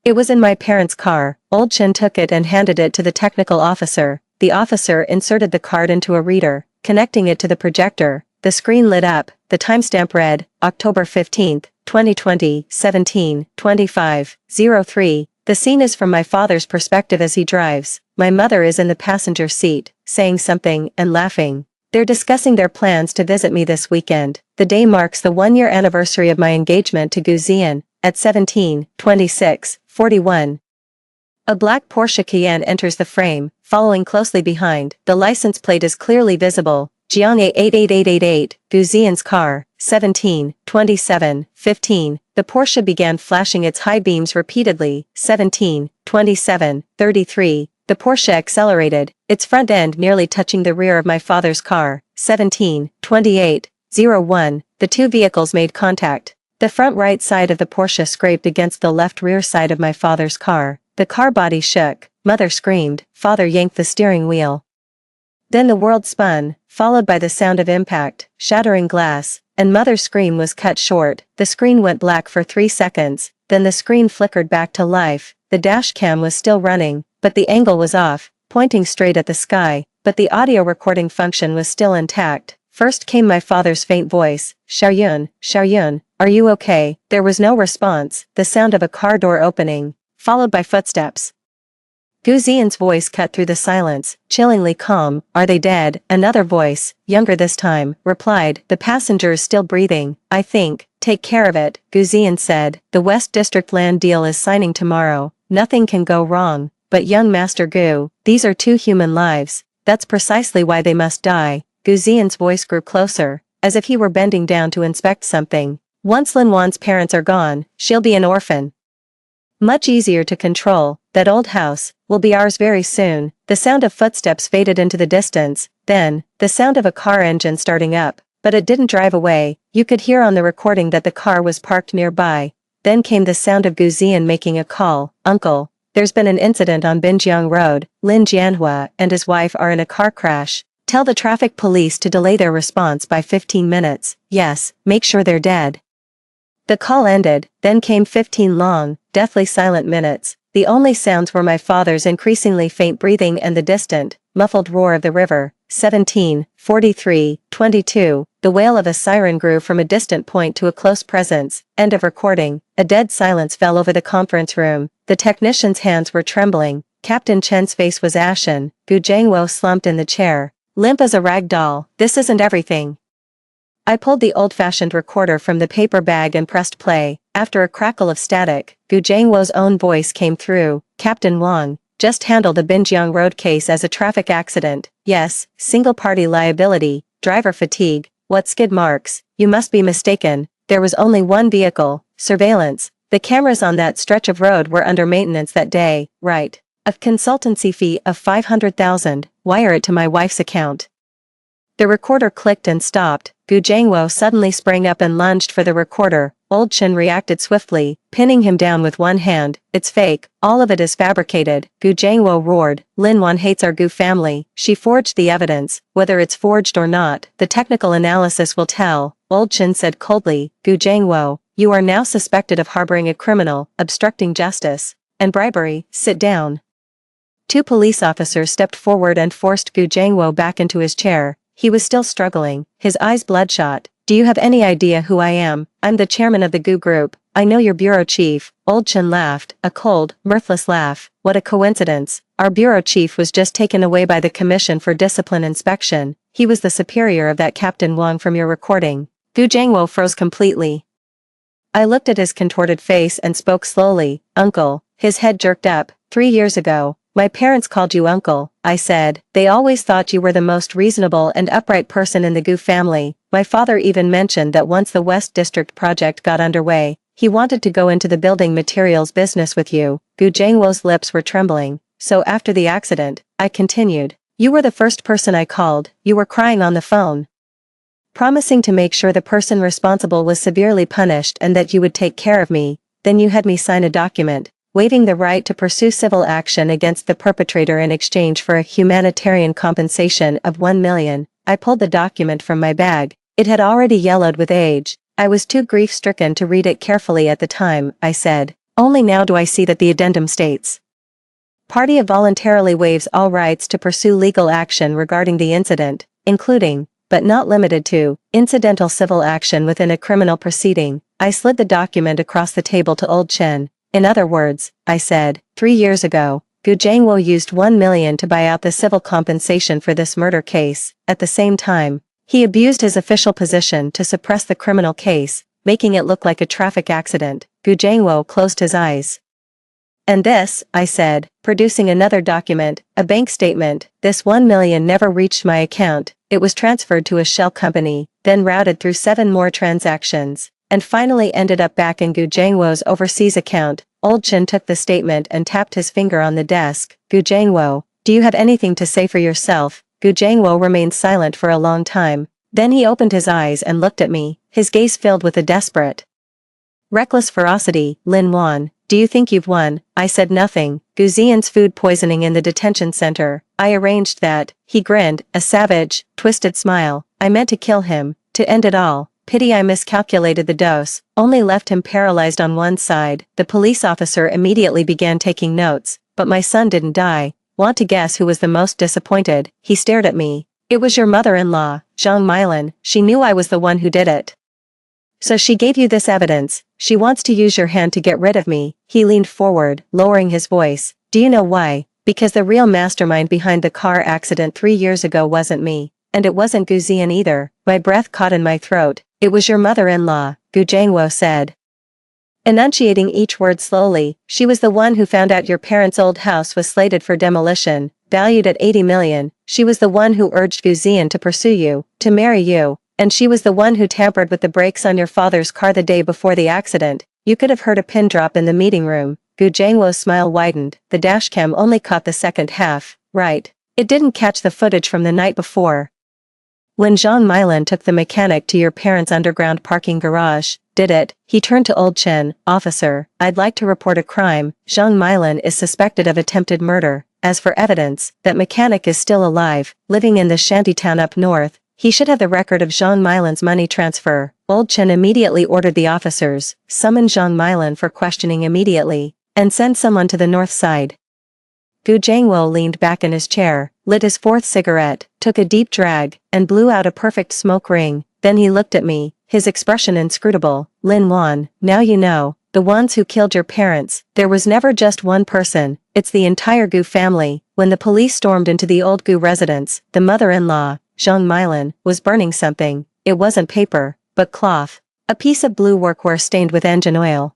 It was in my parents' car. Old Chen took it and handed it to the technical officer. The officer inserted the card into a reader, connecting it to the projector. The screen lit up. The timestamp read, October 15, 2020, 17:25:03. The scene is from my father's perspective as he drives. My mother is in the passenger seat, saying something and laughing. They're discussing their plans to visit me this weekend. The day marks the 1-year anniversary of my engagement to Gu Ziyan, at 17:26:41. A black Porsche Cayenne enters the frame, following closely behind. The license plate is clearly visible. Jiang 88888, Gu Ziyan's car, 17:27:15. The Porsche began flashing its high beams repeatedly. 17:27:33. The Porsche accelerated, its front end nearly touching the rear of my father's car. 17:28:01. The two vehicles made contact. The front right side of the Porsche scraped against the left rear side of my father's car. The car body shook. Mother screamed. Father yanked the steering wheel. Then the world spun, followed by the sound of impact, shattering glass, and Mother's scream was cut short. The screen went black for 3 seconds, then the screen flickered back to life. The dash cam was still running, but the angle was off, pointing straight at the sky, but the audio recording function was still intact. First came my father's faint voice, Xiaoyun, are you okay? There was no response, the sound of a car door opening, followed by footsteps. Gu Ziyan's voice cut through the silence, chillingly calm. Are they dead? Another voice, younger this time, replied. The passenger is still breathing, I think. Take care of it, Gu Ziyan said. The West District land deal is signing tomorrow. Nothing can go wrong. But young Master Gu, these are 2 human lives. That's precisely why they must die. Gu Ziyan's voice grew closer, as if he were bending down to inspect something. Once Lin Wan's parents are gone, she'll be an orphan. Much easier to control. That old house will be ours very soon. The sound of footsteps faded into the distance, then, the sound of a car engine starting up, but it didn't drive away. You could hear on the recording that the car was parked nearby. Then came the sound of Gu Ziyan making a call. Uncle, there's been an incident on Binjiang Road. Lin Jianhua and his wife are in a car crash. Tell the traffic police to delay their response by 15 minutes. Yes, make sure they're dead. The call ended, then came 15 long, deathly silent minutes. The only sounds were my father's increasingly faint breathing and the distant, muffled roar of the river. 17:43:22. The wail of a siren grew from a distant point to a close presence. End of recording. A dead silence fell over the conference room. The technician's hands were trembling. Captain Chen's face was ashen. Gu Jiangwo slumped in the chair, limp as a rag doll. This isn't everything. I pulled the old-fashioned recorder from the paper bag and pressed play. After a crackle of static, Gu Jiangwo's own voice came through. Captain Wang, just handle the Binjiang Road case as a traffic accident. Yes, single-party liability, driver fatigue. What skid marks? You must be mistaken. There was only one vehicle. Surveillance. The cameras on that stretch of road were under maintenance that day. Right. A consultancy fee of 500,000. wire it to my wife's account. The recorder clicked and stopped. Gu Jiangwo suddenly sprang up and lunged for the recorder. Old Chen reacted swiftly, pinning him down with one hand. It's fake. All of it is fabricated. Gu Jiangwo roared. Lin Wan hates our Gu family. She forged the evidence. Whether it's forged or not, the technical analysis will tell. Old Chen said coldly. Gu Jiangwo, you are now suspected of harboring a criminal, obstructing justice, and bribery. Sit down. Two police officers stepped forward and forced Gu Jiangwo back into his chair. He was still struggling, his eyes bloodshot. Do you have any idea who I am? I'm the chairman of the Gu Group. I know your bureau chief. Old Chen laughed, a cold, mirthless laugh. What a coincidence. Our bureau chief was just taken away by the Commission for Discipline Inspection. He was the superior of that Captain Wang from your recording. Gu Jiangwo froze completely. I looked at his contorted face and spoke slowly. Uncle. His head jerked up. 3 years ago. My parents called you uncle, I said. They always thought you were the most reasonable and upright person in the Gu family. My father even mentioned that once the West District project got underway, he wanted to go into the building materials business with you. Gu Jiangwo's lips were trembling. So after the accident, I continued. You were the first person I called. You were crying on the phone, promising to make sure the person responsible was severely punished and that you would take care of me. Then you had me sign a document, waiving the right to pursue civil action against the perpetrator in exchange for a humanitarian compensation of 1 million. I pulled the document from my bag. It had already yellowed with age. I was too grief-stricken to read it carefully at the time, I said. Only now do I see that the addendum states, Party voluntarily waives all rights to pursue legal action regarding the incident, including, but not limited to, incidental civil action within a criminal proceeding. I slid the document across the table to Old Chen. In other words, I said, 3 years ago, Gu Jiangwo used 1 million to buy out the civil compensation for this murder case. At the same time, he abused his official position to suppress the criminal case, making it look like a traffic accident. Gu Jiangwo closed his eyes. And this, I said, producing another document, a bank statement. This 1 million never reached my account. It was transferred to a shell company, then routed through 7 more transactions, and finally ended up back in Gu Jiangwo's overseas account. Old Chen took the statement and tapped his finger on the desk. Gu Jiangwo, do you have anything to say for yourself? Gu Jiangwo remained silent for a long time. Then he opened his eyes and looked at me, his gaze filled with a desperate, reckless ferocity. Lin Wan, do you think you've won? I said nothing. Gu Ziyan's food poisoning in the detention center. I arranged that. He grinned, a savage, twisted smile. I meant to kill him, to end it all. Pity I miscalculated the dose, only left him paralyzed on one side. The police officer immediately began taking notes, but my son didn't die. Want to guess who was the most disappointed? He stared at me. It was your mother-in-law, Zhang Meilan. She knew I was the one who did it. So she gave you this evidence. She wants to use your hand to get rid of me. He leaned forward, lowering his voice. Do you know why? Because the real mastermind behind the car accident 3 years ago wasn't me. And it wasn't Gu Ziyan either. My breath caught in my throat. It was your mother-in-law, Gu Jiangwo said, enunciating each word slowly. She was the one who found out your parents' old house was slated for demolition, valued at 80 million. She was the one who urged Gu Ziyan to pursue you, to marry you, and she was the one who tampered with the brakes on your father's car the day before the accident. You could have heard a pin drop in the meeting room. Gu Jiangwo's smile widened. The dashcam only caught the second half. Right. It didn't catch the footage from the night before, when Zhang Meilan took the mechanic to your parents' underground parking garage, did it? He turned to Old Chen. Officer, I'd like to report a crime. Zhang Meilan is suspected of attempted murder. As for evidence, that mechanic is still alive, living in the shantytown up north. He should have the record of Zhang Meilan's money transfer. Old Chen immediately ordered the officers, summon Zhang Meilan for questioning immediately, and send someone to the north side. Gu Jiangwo leaned back in his chair, lit his 4th cigarette, took a deep drag, and blew out a perfect smoke ring. Then he looked at me, his expression inscrutable. Lin Wan, now you know, the ones who killed your parents. There was never just one person, it's the entire Gu family. When the police stormed into the old Gu residence, the mother-in-law, Zhang Meilan, was burning something. It wasn't paper, but cloth. A piece of blue workwear stained with engine oil.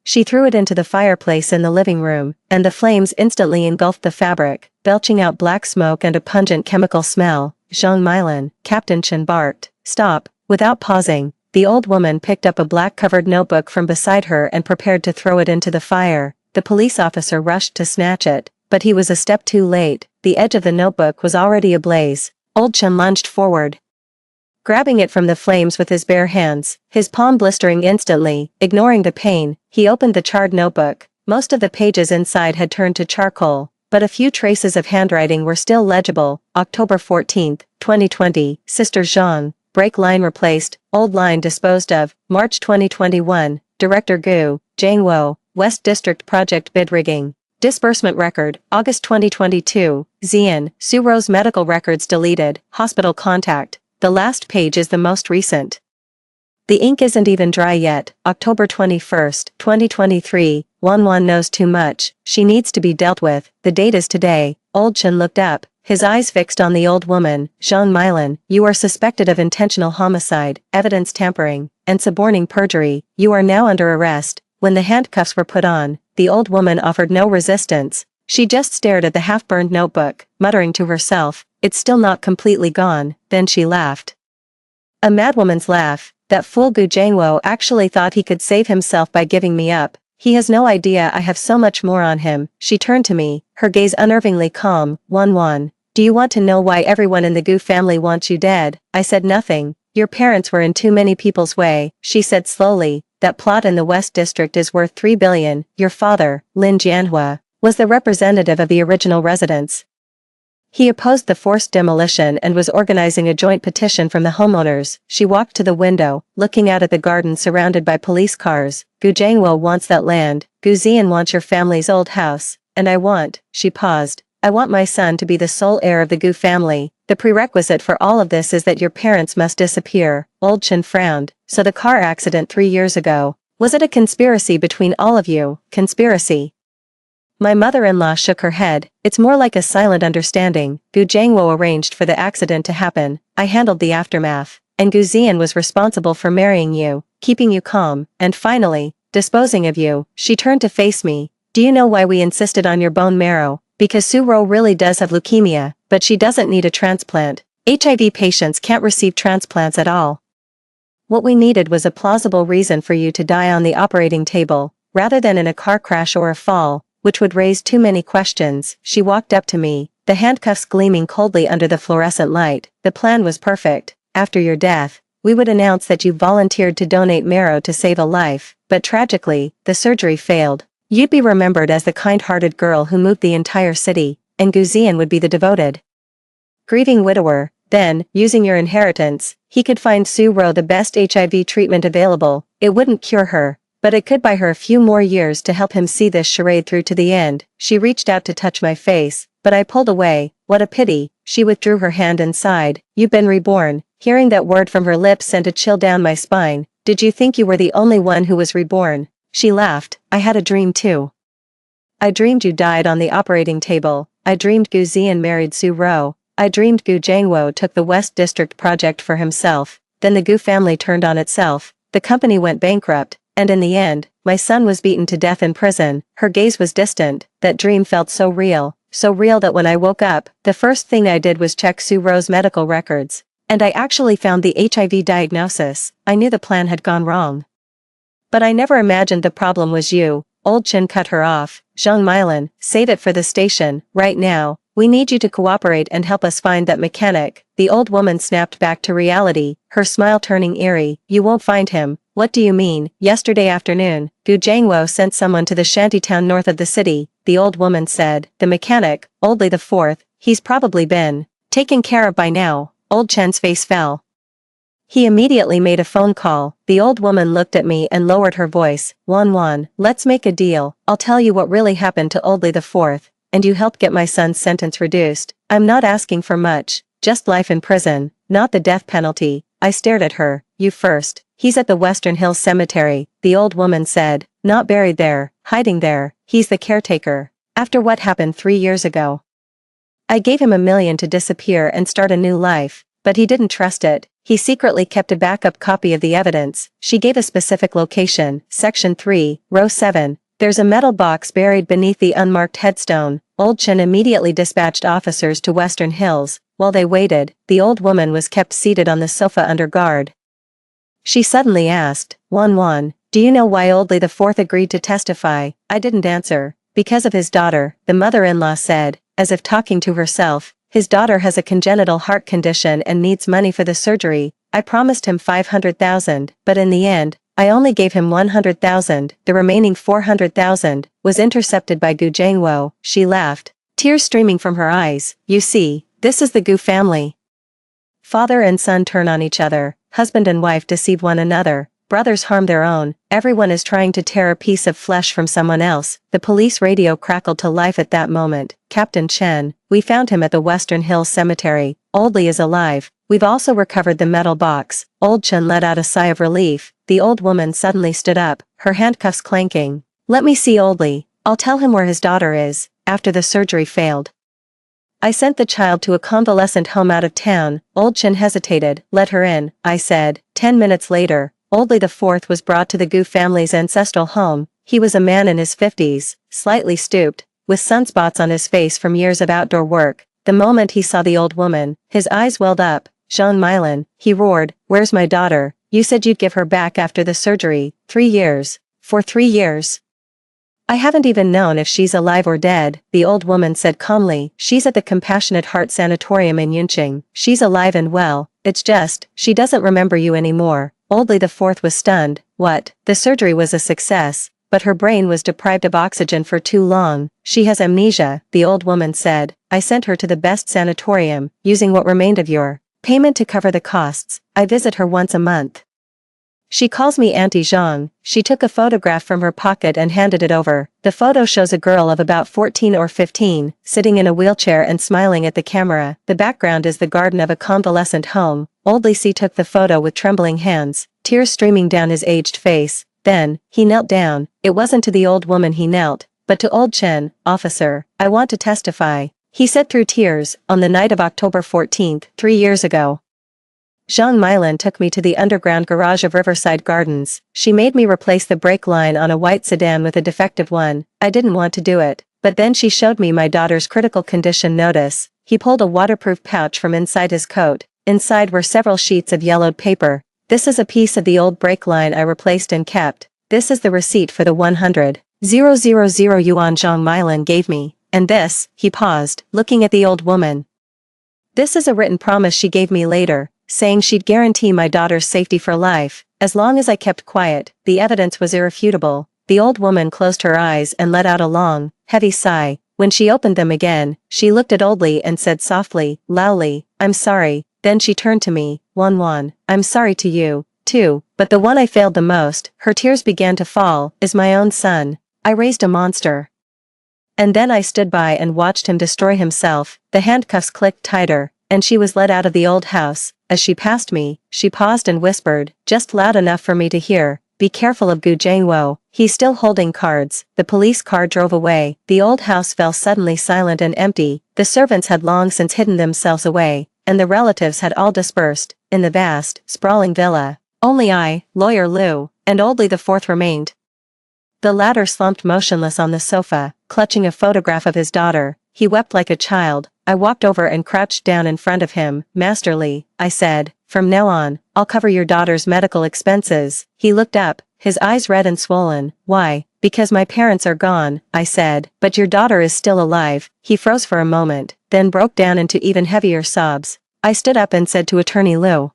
She threw it into the fireplace in the living room, and the flames instantly engulfed the fabric, belching out black smoke and a pungent chemical smell. Zhang Meilan, Captain Chen barked. Stop. Without pausing, the old woman picked up a black-covered notebook from beside her and prepared to throw it into the fire. The police officer rushed to snatch it, but he was a step too late. the edge of the notebook was already ablaze. Old Chen lunged forward, grabbing it from the flames with his bare hands, his palm blistering instantly. Ignoring the pain, he opened the charred notebook. Most of the pages inside had turned to charcoal, but a few traces of handwriting were still legible. October 14, 2020, Sister Jean, break line replaced, old line disposed of. March 2021, Director Gu, Jiangwo, West District Project bid rigging. Disbursement record, August 2022, Xian, Suro's medical records deleted, hospital contact. The last page is the most recent. The ink isn't even dry yet. October 21, 2023, Wan knows too much, she needs to be dealt with. The date is today. Old Chen looked up, his eyes fixed on the old woman. Zhang Milan, you are suspected of intentional homicide, evidence tampering, and suborning perjury. You are now under arrest. When the handcuffs were put on, the old woman offered no resistance. She just stared at the half-burned notebook, muttering to herself, it's still not completely gone. Then she laughed. A madwoman's laugh. That fool Gu Jiangwo actually thought he could save himself by giving me up. He has no idea I have so much more on him. She turned to me, her gaze unnervingly calm. Wan, do you want to know why everyone in the Gu family wants you dead? I said nothing. Your parents were in too many people's way, she said slowly. That plot in the West District is worth 3 billion. Your father, Lin Jianhua, was the representative of the original residents. He opposed the forced demolition and was organizing a joint petition from the homeowners. She walked to the window, looking out at the garden surrounded by police cars. Gu Jiangwo wants that land. Gu Zian wants your family's old house. And I want, she paused, I want my son to be the sole heir of the Gu family. The prerequisite for all of this is that your parents must disappear. Old Chen frowned. So the car accident 3 years ago, was it a conspiracy between all of you? Conspiracy? My mother-in-law shook her head. It's more like a silent understanding. Gu Jiangwo arranged for the accident to happen. I handled the aftermath. And Gu Zian was responsible for marrying you, keeping you calm, and finally, disposing of you. She turned to face me. Do you know why we insisted on your bone marrow? Because Suro really does have leukemia, but she doesn't need a transplant. HIV patients can't receive transplants at all. What we needed was a plausible reason for you to die on the operating table, rather than in a car crash or a fall, which would raise too many questions. She walked up to me, the handcuffs gleaming coldly under the fluorescent light. The plan was perfect. After your death, we would announce that you volunteered to donate marrow to save a life, but tragically, the surgery failed. You'd be remembered as the kind-hearted girl who moved the entire city, and Gu Zian would be the devoted, grieving widower. Then, using your inheritance, he could find Suro the best HIV treatment available. It wouldn't cure her, but it could buy her a few more years to help him see this charade through to the end. She reached out to touch my face, but I pulled away. What a pity. She withdrew her hand and sighed. You've been reborn. Hearing that word from her lips sent a chill down my spine. Did you think you were the only one who was reborn? She laughed. I had a dream too. I dreamed you died on the operating table. I dreamed Gu Zian married Suro. I dreamed Gu Jiangwo took the West District project for himself. Then the Gu family turned on itself. The company went bankrupt. And in the end, my son was beaten to death in prison. Her gaze was distant. That dream felt so real that when I woke up, the first thing I did was check Suro's medical records. And I actually found the HIV diagnosis. I knew the plan had gone wrong. But I never imagined the problem was you. Old Chen cut her off. Zhang Milan, save it for the station, right now. We need you to cooperate and help us find that mechanic. The old woman snapped back to reality, her smile turning eerie. You won't find him. What do you mean? Yesterday afternoon, Gu Jiangwo sent someone to the shantytown north of the city, the old woman said. The mechanic, Oldley the Fourth, he's probably been taken care of by now. Old Chen's face fell. He immediately made a phone call. The old woman looked at me and lowered her voice. Wan, let's make a deal. I'll tell you what really happened to Oldley the Fourth, and you helped get my son's sentence reduced. I'm not asking for much, just life in prison, not the death penalty. I stared at her. You first. He's at the Western Hills Cemetery, the old woman said. Not buried there, hiding there. He's the caretaker. After what happened 3 years ago, I gave him $1 million to disappear and start a new life, but he didn't trust it. He secretly kept a backup copy of the evidence. She gave a specific location, Section 3, Row 7. There's a metal box buried beneath the unmarked headstone. Old Chen immediately dispatched officers to Western Hills. While they waited, the old woman was kept seated on the sofa under guard. She suddenly asked, Wan, do you know why Oldley the Fourth agreed to testify? I didn't answer. Because of his daughter, the mother-in-law said. as if talking to herself. His daughter has a congenital heart condition and needs money for the surgery. I promised him 500,000, but in the end, I only gave him 100,000. The remaining 400,000 was intercepted by Gu Jiangwo. She laughed, tears streaming from her eyes. You see, this is the Gu family. Father and son turn on each other, husband and wife deceive one another, brothers harm their own, everyone is trying to tear a piece of flesh from someone else. The police radio crackled to life at that moment. Captain Chen, we found him at the Western Hills Cemetery. Old Lee is alive. We've also recovered the metal box. Old Chen let out a sigh of relief. The old woman suddenly stood up, her handcuffs clanking. Let me see Old Lee. I'll tell him where his daughter is, after the surgery failed. I sent the child to a convalescent home out of town. Old Chen hesitated. Let her in, I said. 10 minutes later, Old Lee IV was brought to the Gu family's ancestral home. He was a man in his 50s, slightly stooped, with sunspots on his face from years of outdoor work. The moment he saw the old woman, his eyes welled up. Zhang Milan, he roared, where's my daughter? You said you'd give her back after the surgery. 3 years. For 3 years. I haven't even known if she's alive or dead, the old woman said calmly. She's at the Compassionate Heart Sanatorium in Yunqing. She's alive and well. It's just, she doesn't remember you anymore. Old Lee IV was stunned. What? The surgery was a success, but her brain was deprived of oxygen for too long. She has amnesia, the old woman said. I sent her to the best sanatorium, using what remained of your payment to cover the costs. I visit her once a month. She calls me Auntie Zhang. She took a photograph from her pocket and handed it over. The photo shows a girl of about 14 or 15, sitting in a wheelchair and smiling at the camera. The background is the garden of a convalescent home. Old Lee C took the photo with trembling hands, tears streaming down his aged face. Then, he knelt down. It wasn't to the old woman he knelt, but to Old Chen. Officer, I want to testify, he said through tears. On the night of October 14th, 3 years ago, Zhang Milan took me to the underground garage of Riverside Gardens. She made me replace the brake line on a white sedan with a defective one. I didn't want to do it, but then she showed me my daughter's critical condition notice. He pulled a waterproof pouch from inside his coat. Inside were several sheets of yellowed paper. This is a piece of the old brake line I replaced and kept. This is the receipt for the 100,000 yuan Zhang Milan gave me. And this, he paused, looking at the old woman. This is a written promise she gave me later, saying she'd guarantee my daughter's safety for life, as long as I kept quiet. The evidence was irrefutable. The old woman closed her eyes and let out a long, heavy sigh. When she opened them again, she looked at Old Lee and said softly, loudly, I'm sorry. Then she turned to me, Wan, I'm sorry to you, too, but the one I failed the most, her tears began to fall, is my own son. I raised a monster. And then I stood by and watched him destroy himself. The handcuffs clicked tighter, and she was led out of the old house. As she passed me, she paused and whispered, just loud enough for me to hear, be careful of Gu Jiangwo, he's still holding cards. The police car drove away. The old house fell suddenly silent and empty. The servants had long since hidden themselves away, and the relatives had all dispersed. In the vast, sprawling villa, only I, Lawyer Liu, and Old Lee IV remained. The latter slumped motionless on the sofa, clutching a photograph of his daughter. He wept like a child. I walked over and crouched down in front of him. Master Lee, I said, from now on, I'll cover your daughter's medical expenses. He looked up, his eyes red and swollen. Why? Because my parents are gone, I said, but your daughter is still alive. He froze for a moment, then broke down into even heavier sobs. I stood up and said to Attorney Liu,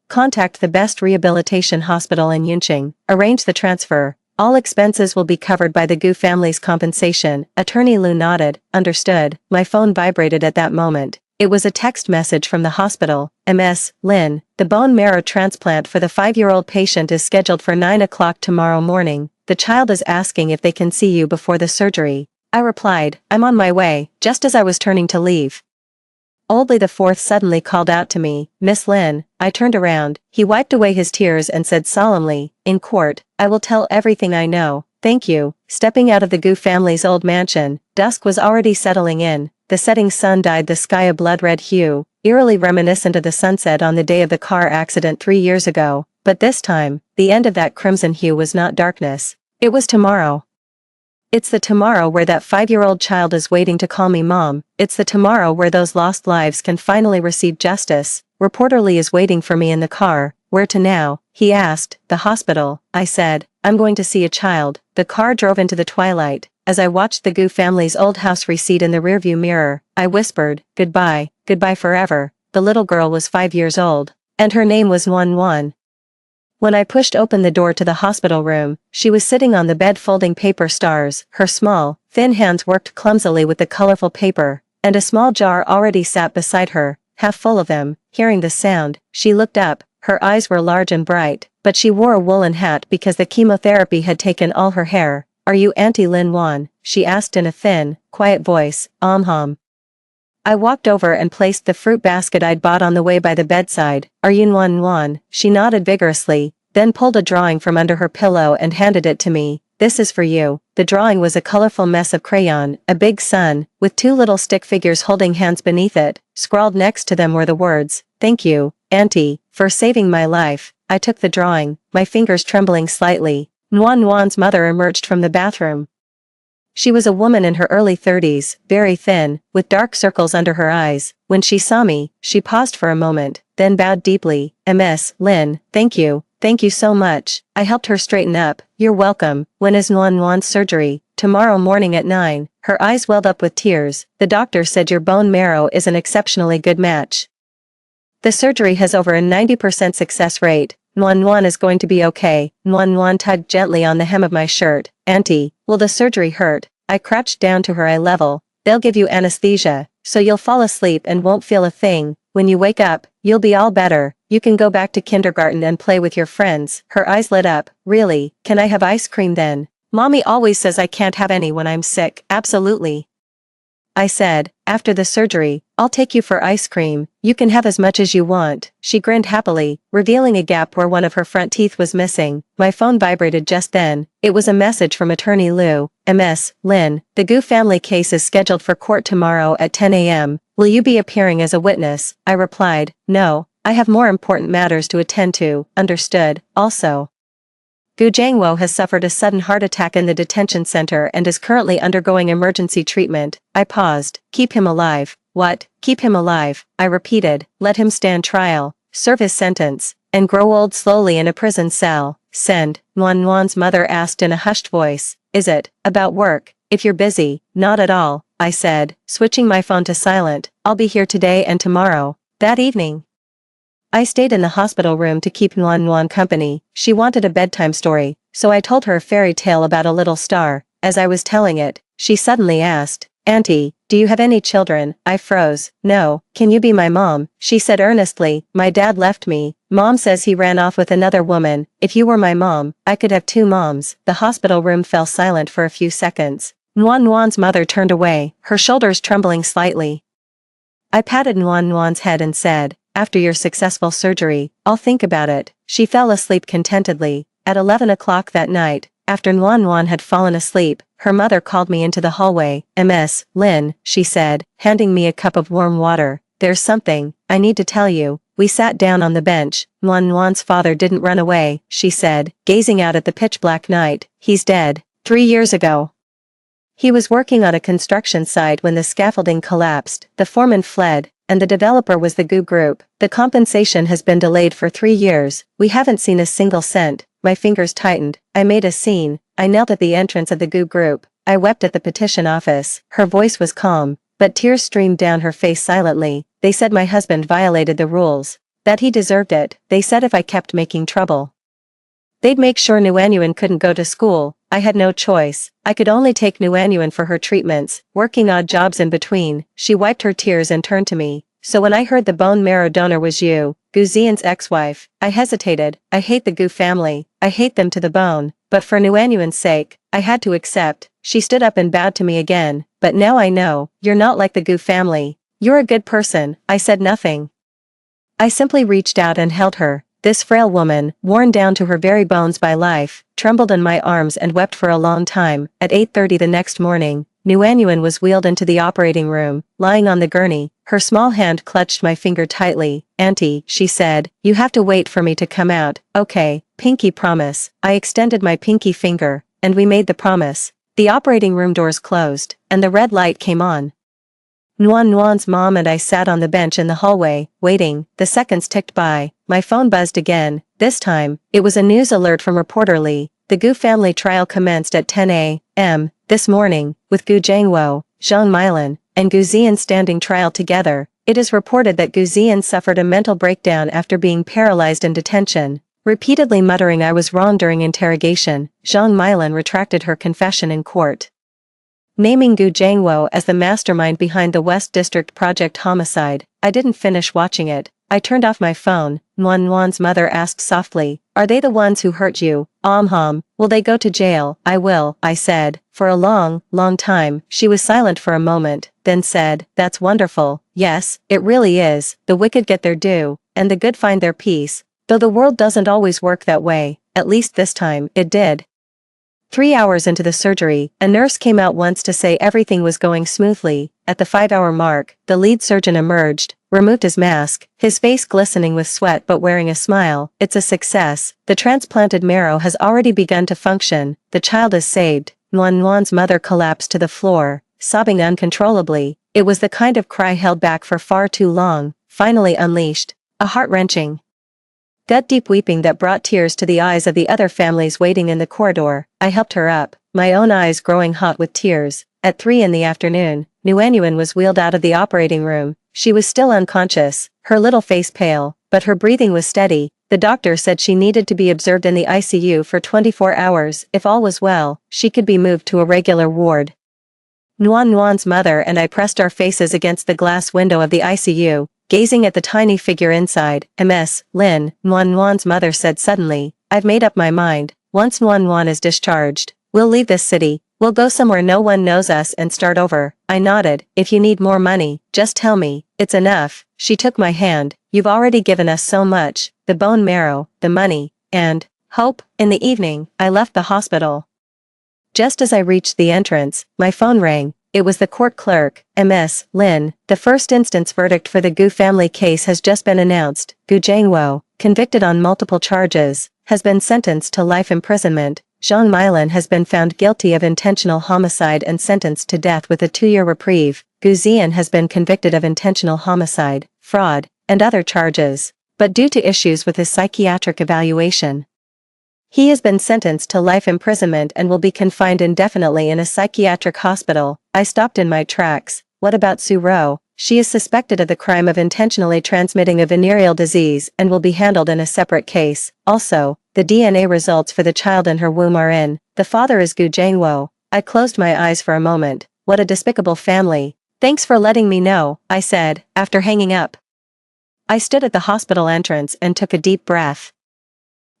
contact the best rehabilitation hospital in Yunqing, arrange the transfer. All expenses will be covered by the Gu family's compensation. Attorney Liu nodded. Understood. My phone vibrated at that moment. It was a text message from the hospital. MS, Lin, the bone marrow transplant for the 5-year-old patient is scheduled for 9 o'clock tomorrow morning. The child is asking if they can see you before the surgery. I replied, I'm on my way, just as I was turning to leave. Old Lee IV suddenly called out to me, Miss Lin. I turned around. He wiped away his tears and said solemnly, in court, I will tell everything I know. Thank you. Stepping out of the Gu family's old mansion, dusk was already settling in. The setting sun dyed the sky a blood-red hue, eerily reminiscent of the sunset on the day of the car accident 3 years ago. But this time, the end of that crimson hue was not darkness. It was tomorrow. It's the tomorrow where that 5-year-old child is waiting to call me mom. It's the tomorrow where those lost lives can finally receive justice. Reporter Lee is waiting for me in the car. Where to now? He asked. The hospital. I said, I'm going to see a child. The car drove into the twilight. as I watched the Gu family's old house recede in the rearview mirror. I whispered, "Goodbye, goodbye forever." The little girl was 5 years old, and her name was Nuan. When I pushed open the door to the hospital room, she was sitting on the bed folding paper stars. Her small, thin hands worked clumsily with the colorful paper, and a small jar already sat beside her, half full of them. Hearing the sound, she looked up. Her eyes were large and bright, but she wore a woolen hat because the chemotherapy had taken all her hair. "Are you Auntie Lin Wan?" she asked in a thin, quiet voice. I walked over and placed the fruit basket I'd bought on the way by the bedside. "Are you Nuan?" She nodded vigorously, then pulled a drawing from under her pillow and handed it to me. "This is for you." The drawing was a colorful mess of crayon, a big sun, with 2 little stick figures holding hands beneath it. Scrawled next to them were the words, "Thank you, Auntie, for saving my life." I took the drawing, my fingers trembling slightly. Nuan's mother emerged from the bathroom. She was a woman in her early 30s, very thin, with dark circles under her eyes. When she saw me, she paused for a moment, then bowed deeply. "Ms. Lin, thank you so much." I helped her straighten up. "You're welcome." "When is Nuan's surgery?" "Tomorrow morning at 9. Her eyes welled up with tears. "The doctor said your bone marrow is an exceptionally good match. The surgery has over a 90% success rate. Nuan is going to be okay." Nuan tugged gently on the hem of my shirt. "Auntie, will the surgery hurt?" I crouched down to her eye level. "They'll give you anesthesia, so you'll fall asleep and won't feel a thing. When you wake up, you'll be all better. You can go back to kindergarten and play with your friends." Her eyes lit up. "Really? Can I have ice cream then? Mommy always says I can't have any when I'm sick." "Absolutely," I said. "After the surgery, I'll take you for ice cream. You can have as much as you want." She grinned happily, revealing a gap where one of her front teeth was missing. My phone vibrated just then. It was a message from Attorney Liu. "Ms. Lin, the Gu family case is scheduled for court tomorrow at 10 a.m. Will you be appearing as a witness?" I replied, "No, I have more important matters to attend to." "Understood." Also, Gu Jiangwo has suffered a sudden heart attack in the detention center and is currently undergoing emergency treatment. I paused. "Keep him alive." "What? Keep him alive?" I repeated. "Let him stand trial, serve his sentence, and grow old slowly in a prison cell." "Send?" Nuan's mother asked in a hushed voice. "Is it about work?" "If you're busy." "Not at all," I said, switching my phone to silent. "I'll be here today and tomorrow." That evening, I stayed in the hospital room to keep Nuan company. She wanted a bedtime story, so I told her a fairy tale about a little star. As I was telling it, she suddenly asked, "Auntie, do you have any children?" I froze. "No." "Can you be my mom?" she said earnestly. "My dad left me. Mom says he ran off with another woman. If you were my mom, I could have 2 moms." The hospital room fell silent for a few seconds. Nuan's mother turned away, her shoulders trembling slightly. I patted Nuan's head and said, "After your successful surgery, I'll think about it." She fell asleep contentedly. At 11 o'clock that night, after Nuan had fallen asleep, her mother called me into the hallway. "Ms. Lin," she said, handing me a cup of warm water. "There's something I need to tell you." We sat down on the bench. "Nuan's father didn't run away," she said, gazing out at the pitch-black night. "He's dead. 3 years ago. He was working on a construction site when the scaffolding collapsed. The foreman fled, and the developer was the Gu Group. The compensation has been delayed for 3 years. We haven't seen a single cent." My fingers tightened. I made a scene. I knelt at the entrance of the Gu Group. I wept at the petition office. Her voice was calm, but tears streamed down her face silently. "They said my husband violated the rules. That he deserved it. They said if I kept making trouble, they'd make sure Nuan couldn't go to school. I had no choice. I could only take Nuan for her treatments, working odd jobs in between." She wiped her tears and turned to me. "So when I heard the bone marrow donor was you, Gu Zian's ex-wife, I hesitated. I hate the Gu family. I hate them to the bone. But for Nuan's sake, I had to accept." She stood up and bowed to me again. "But now I know, you're not like the Gu family. You're a good person." I said nothing. I simply reached out and held her. This frail woman, worn down to her very bones by life, trembled in my arms and wept for a long time. At 8:30 the next morning, Nuan was wheeled into the operating room, lying on the gurney. Her small hand clutched my finger tightly. "Auntie," she said, "you have to wait for me to come out." "Okay, pinky promise." I extended my pinky finger, and we made the promise. The operating room doors closed, and the red light came on. Nuan's mom and I sat on the bench in the hallway, waiting. The seconds ticked by. My phone buzzed again. This time, it was a news alert from reporter Lee. The Gu family trial commenced at 10 a.m. this morning, with Gu Jiangwo, Zhang Milan, and Gu Ziyan standing trial together. It is reported that Gu Ziyan suffered a mental breakdown after being paralyzed in detention. Repeatedly muttering "I was wrong" during interrogation, Zhang Milan retracted her confession in court. Naming Gu Jiangwo as the mastermind behind the West District Project homicide, I didn't finish watching it. I turned off my phone. Nuan's mother asked softly, "Are they the ones who hurt you?" Will they go to jail?" "I will," I said. For a long time, she was silent for a moment, then said, "That's wonderful." "Yes, it really is. The wicked get their due, and the good find their peace. Though the world doesn't always work that way, at least this time, it did." 3 hours into the surgery, a nurse came out once to say everything was going smoothly. At the 5-hour mark, the lead surgeon emerged, removed his mask, his face glistening with sweat but wearing a smile. "It's a success. The transplanted marrow has already begun to function. The child is saved." Nuan's mother collapsed to the floor, sobbing uncontrollably. It was the kind of cry held back for far too long, finally unleashed. A heart-wrenching, gut-deep weeping that brought tears to the eyes of the other families waiting in the corridor. I helped her up, my own eyes growing hot with tears. At 3 in the afternoon, Nguyen was wheeled out of the operating room. She was still unconscious, her little face pale, but her breathing was steady. The doctor said she needed to be observed in the ICU for 24 hours. If all was well, she could be moved to a regular ward. Nuan's mother and I pressed our faces against the glass window of the ICU, gazing at the tiny figure inside. "Ms. Lin," Nuan's mother said suddenly, "I've made up my mind. Once Nuan is discharged, we'll leave this city. We'll go somewhere no one knows us and start over." I nodded. "If you need more money, just tell me. It's enough." She took my hand. "You've already given us so much. The bone marrow, the money, and hope." In the evening, I left the hospital. Just as I reached the entrance, my phone rang. It was the court clerk. "Ms. Lin, the first instance verdict for the Gu family case has just been announced. Gu Jiangwo, convicted on multiple charges, has been sentenced to life imprisonment. Zhang Milan has been found guilty of intentional homicide and sentenced to death with a 2-year reprieve. Gu Ziyan has been convicted of intentional homicide, fraud, and other charges, but due to issues with his psychiatric evaluation, he has been sentenced to life imprisonment and will be confined indefinitely in a psychiatric hospital." I stopped in my tracks. "What about Su Ro?" "She is suspected of the crime of intentionally transmitting a venereal disease and will be handled in a separate case. Also, the DNA results for the child in her womb are in. The father is Gu Jiangwo." I closed my eyes for a moment. What a despicable family. "Thanks for letting me know," I said, after hanging up. I stood at the hospital entrance and took a deep breath.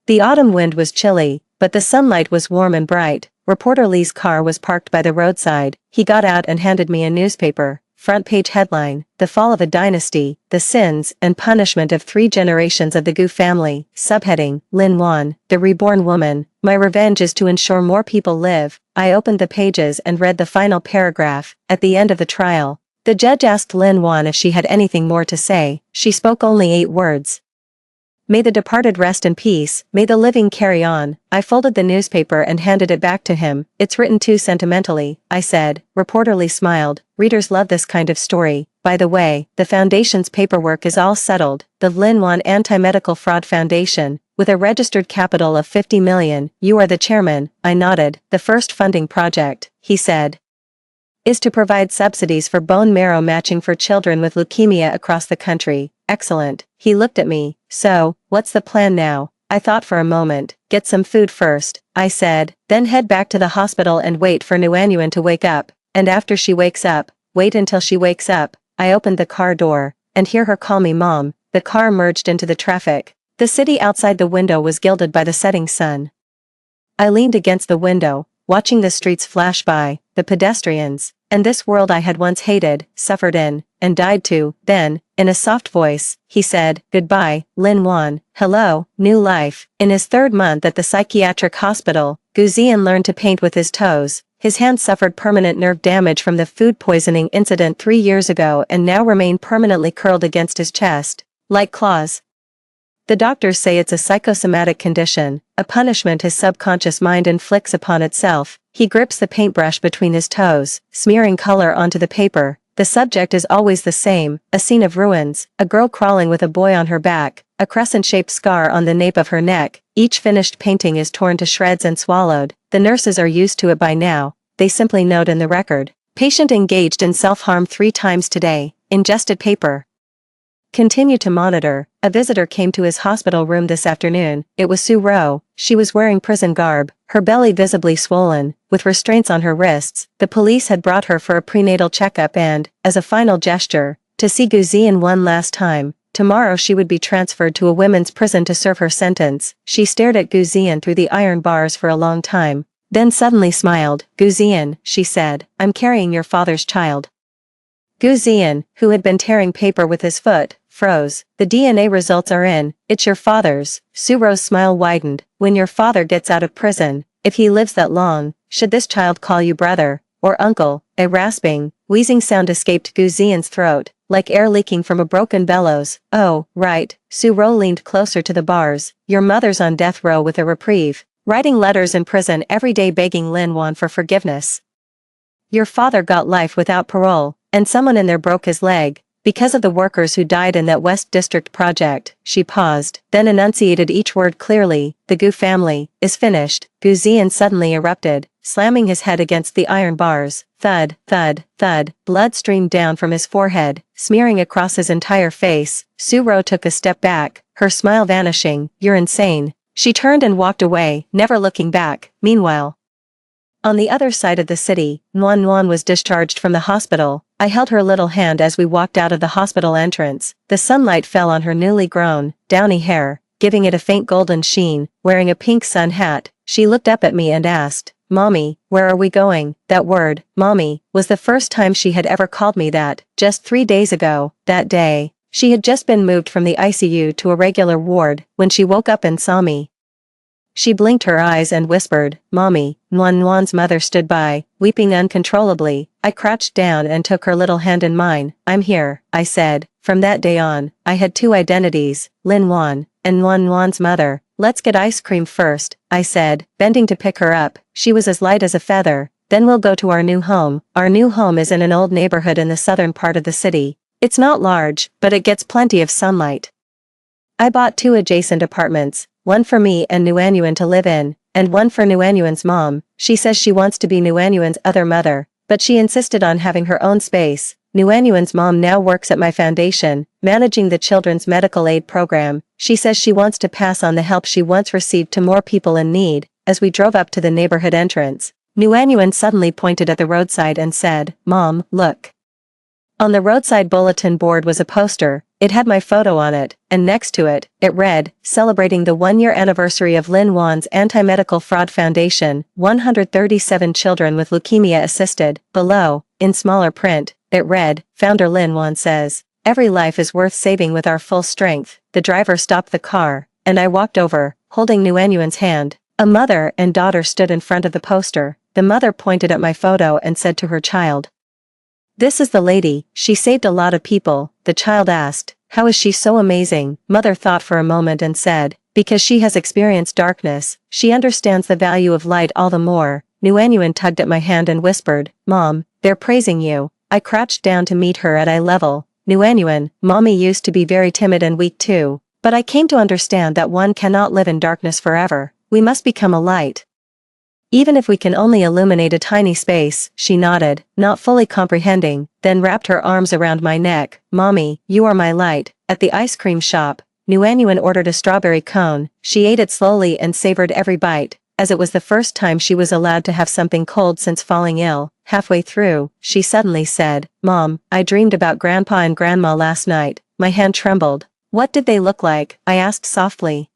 The autumn wind was chilly, but the sunlight was warm and bright. Reporter Lee's car was parked by the roadside. He got out and handed me a newspaper. Front page headline: "The Fall of a Dynasty, the Sins and Punishment of 3 Generations of the Gu Family." Subheading: Lin Wan, the Reborn Woman. "My revenge is to ensure more people live." I opened the pages and read the final paragraph. At the end of the trial, the judge asked Lin Wan if she had anything more to say. She spoke only 8 words. "May the departed rest in peace, may the living carry on." I folded the newspaper and handed it back to him. "It's written too sentimentally," I said. Reporter Lee smiled. "Readers love this kind of story. By the way, the foundation's paperwork is all settled. The Lin Wan Anti-Medical Fraud Foundation, with a registered capital of 50 million. You are the chairman." I nodded. "The first funding project," he said, "is to provide subsidies for bone marrow matching for children with leukemia across the country." "Excellent." He looked at me. "So, what's the plan now?" I thought for a moment. "Get some food first," I said, "then head back to the hospital and wait for Nguyen to wake up. And after she wakes up, wait until she wakes up." I opened the car door, and hear her call me Mom. The car merged into the traffic. The city outside the window was gilded by the setting sun. I leaned against the window, watching the streets flash by, the pedestrians, and this world I had once hated, suffered in, and died to. Then, in a soft voice, he said, "Goodbye, Lin Wan. Hello, new life." In his 3rd month at the psychiatric hospital, Gu Ziyan learned to paint with his toes. His hands suffered permanent nerve damage from the food poisoning incident 3 years ago and now remain permanently curled against his chest, like claws. The doctors say it's a psychosomatic condition, a punishment his subconscious mind inflicts upon itself. He grips the paintbrush between his toes, smearing color onto the paper. The subject is always the same, a scene of ruins, a girl crawling with a boy on her back, a crescent-shaped scar on the nape of her neck. Each finished painting is torn to shreds and swallowed. The nurses are used to it by now. They simply note in the record, patient engaged in self-harm 3 times today, ingested paper. Continue to monitor. A visitor came to his hospital room this afternoon. It was Sue Rowe. She was wearing prison garb, her belly visibly swollen, with restraints on her wrists. The police had brought her for a prenatal checkup and, as a final gesture, to see Guzien one last time. Tomorrow she would be transferred to a women's prison to serve her sentence. She stared at Guzien through the iron bars for a long time, then suddenly smiled. Guzien, she said, I'm carrying your father's child. Guzien, who had been tearing paper with his foot, froze. The DNA results are in. It's your father's. Sue Rowe's smile widened. When your father gets out of prison, if he lives that long, should this child call you brother, or uncle? A rasping, wheezing sound escaped Guzien's throat, like air leaking from a broken bellows. Oh, right. Sue Rowe leaned closer to the bars. Your mother's on death row with a reprieve, writing letters in prison every day begging Lin Wan for forgiveness. Your father got life without parole, and someone in there broke his leg. Because of the workers who died in that West District project. She paused, then enunciated each word clearly. The Gu family is finished. Guzien suddenly erupted, slamming his head against the iron bars. Thud, thud, thud. Blood streamed down from his forehead, smearing across his entire face. Sue Rowe took a step back, her smile vanishing. You're insane. She turned and walked away, never looking back. Meanwhile, on the other side of the city, Nguyen Nguyen was discharged from the hospital. I held her little hand as we walked out of the hospital entrance. The sunlight fell on her newly grown, downy hair, giving it a faint golden sheen. Wearing a pink sun hat, she looked up at me and asked, Mommy, where are we going? That word, Mommy, was the first time she had ever called me that. Just 3 days ago, that day, she had just been moved from the ICU to a regular ward. When she woke up and saw me, she blinked her eyes and whispered, Mommy. Nguyen Nguyen's mother stood by, weeping uncontrollably. I crouched down and took her little hand in mine. I'm here, I said. From that day on, I had 2 identities, Lin Nguyen, and Nguyen Nguyen's mother. Let's get ice cream first, I said, bending to pick her up. She was as light as a feather. Then we'll go to our new home. Our new home is in an old neighborhood in the southern part of the city. It's not large, but it gets plenty of sunlight. I bought 2 adjacent apartments, one for me and Nguyen Nguyen to live in, and one for Nguyen Nguyen's mom. She says she wants to be Nguyen Nguyen's other mother, but she insisted on having her own space. Nguyen Nguyen's mom now works at my foundation, managing the children's medical aid program. She says she wants to pass on the help she once received to more people in need. As we drove up to the neighborhood entrance, Nguyen Nguyen suddenly pointed at the roadside and said, Mom, look. On the roadside bulletin board was a poster. It had my photo on it, and next to it, it read, celebrating the 1-year anniversary of Lin Wan's Anti-Medical Fraud Foundation, 137 children with leukemia assisted. Below, in smaller print, it read, Founder Lin Wan says, every life is worth saving with our full strength. The driver stopped the car, and I walked over, holding Nguyen Nguyen's hand. A mother and daughter stood in front of the poster. The mother pointed at my photo and said to her child, This is the lady. She saved a lot of people. The child asked, how is she so amazing? Mother thought for a moment and said, because she has experienced darkness, she understands the value of light all the more. Nguyen Nguyen tugged at my hand and whispered, Mom, they're praising you. I crouched down to meet her at eye level. Nguyen Nguyen, Mommy used to be very timid and weak too, but I came to understand that one cannot live in darkness forever. We must become a light. Even if we can only illuminate a tiny space, she nodded, not fully comprehending, then wrapped her arms around my neck. Mommy, you are my light. At the ice cream shop, Nguyen Nguyen ordered a strawberry cone. She ate it slowly and savored every bite, as it was the first time she was allowed to have something cold since falling ill. Halfway through, she suddenly said, Mom, I dreamed about Grandpa and Grandma last night. My hand trembled. What did they look like? I asked softly.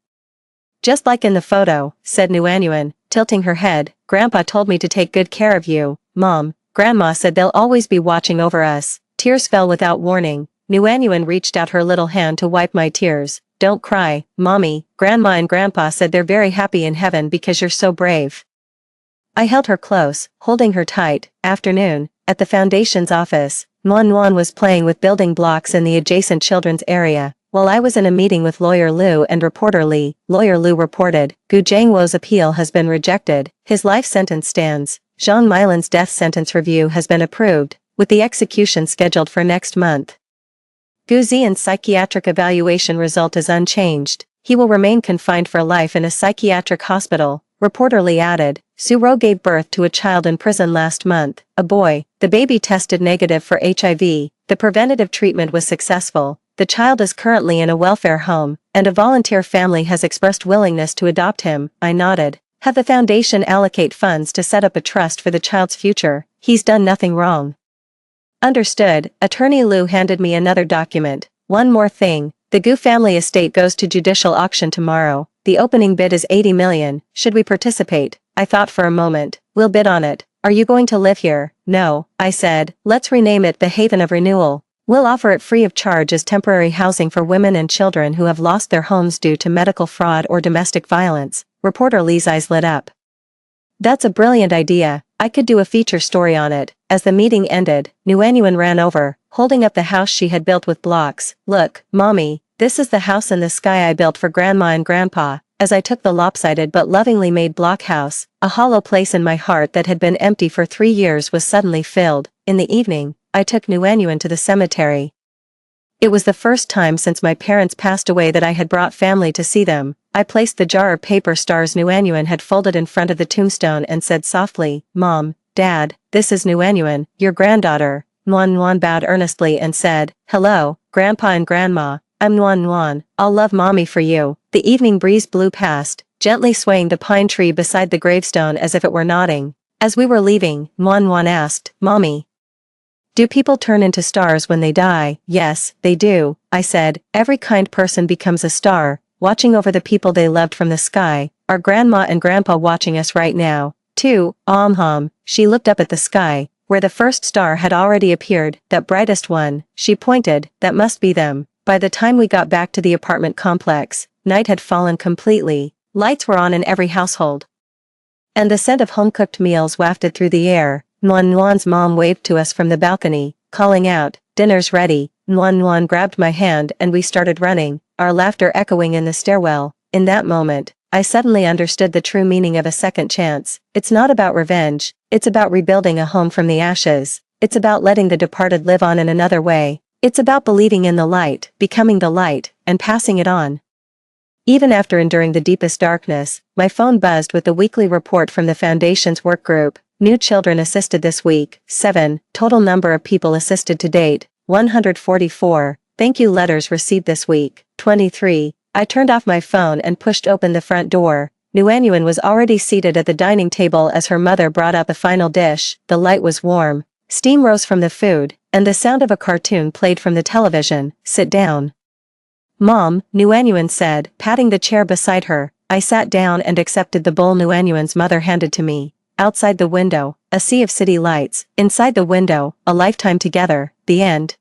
Just like in the photo, said Nguyen Nguyen, tilting her head. Grandpa told me to take good care of you. Mom, Grandma said they'll always be watching over us. Tears fell without warning. Nguyen Nguyen reached out her little hand to wipe my tears. Don't cry, Mommy. Grandma and Grandpa said they're very happy in heaven because you're so brave. I held her close, holding her tight. Afternoon, at the foundation's office, Nguyen Nguyen was playing with building blocks in the adjacent children's area. While I was in a meeting with Lawyer Liu and Reporter Lee, Lawyer Liu reported, Gu Jiangwo's appeal has been rejected. His life sentence stands. Zhang Milan's death sentence review has been approved. with the execution scheduled for next month. Gu Ziyan's psychiatric evaluation result is unchanged. He will remain confined for life in a psychiatric hospital, reportedly added. Suro gave birth to a child in prison last month, a boy. The baby tested negative for HIV, the preventative treatment was successful, the child is currently in a welfare home, and a volunteer family has expressed willingness to adopt him. I nodded. Have the foundation allocate funds to set up a trust for the child's future. He's done nothing wrong. Understood. Attorney Liu handed me another document. One more thing. The Gu family estate goes to judicial auction tomorrow. The opening bid is 80 million. Should we participate? I thought for a moment. We'll bid on it. Are you going to live here? No, I said. Let's rename it the Haven of Renewal. We'll offer it free of charge as temporary housing for women and children who have lost their homes due to medical fraud or domestic violence. Reporter Lee's eyes lit up. That's a brilliant idea. I could do a feature story on it. As the meeting ended, Nguyen ran over, holding up the house she had built with blocks. Look, Mommy, this is the house in the sky I built for Grandma and Grandpa. As I took the lopsided but lovingly made block house, a hollow place in my heart that had been empty for 3 years was suddenly filled. In the evening, I took Nguyen to the cemetery. It was the first time since my parents passed away that I had brought family to see them. I placed the jar of paper stars Nguyen had folded in front of the tombstone and said softly, Mom, Dad, this is Nguyen, your granddaughter. Nguyen bowed earnestly and said, Hello, Grandpa and Grandma, I'm Nguyen. I'll love Mommy for you. The evening breeze blew past, gently swaying the pine tree beside the gravestone as if it were nodding. As we were leaving, Nguyen asked, Mommy, do people turn into stars when they die? Yes, they do, I said. Every kind person becomes a star, watching over the people they loved from the sky. Are Grandma and Grandpa watching us right now? Too, she looked up at the sky, where the first star had already appeared, that brightest one. She pointed, that must be them. By the time we got back to the apartment complex, night had fallen completely. Lights were on in every household, and the scent of home-cooked meals wafted through the air. Nguyen's mom waved to us from the balcony, calling out, Dinner's ready. Nguyen grabbed my hand and we started running, our laughter echoing in the stairwell. In that moment, I suddenly understood the true meaning of a second chance. It's not about revenge, it's about rebuilding a home from the ashes. It's about letting the departed live on in another way. It's about believing in the light, becoming the light, and passing it on. Even after enduring the deepest darkness, my phone buzzed with the weekly report from the Foundation's work group. New children assisted this week, 7, total number of people assisted to date, 144, thank you letters received this week, 23. I turned off my phone and pushed open the front door. Nguyen was already seated at the dining table as her mother brought up a final dish. The light was warm, steam rose from the food, and the sound of a cartoon played from the television. Sit down. Mom, Nguyen said, patting the chair beside her. I sat down and accepted the bowl Nguyen's mother handed to me. Outside the window, a sea of city lights. Inside the window, a lifetime together. The end.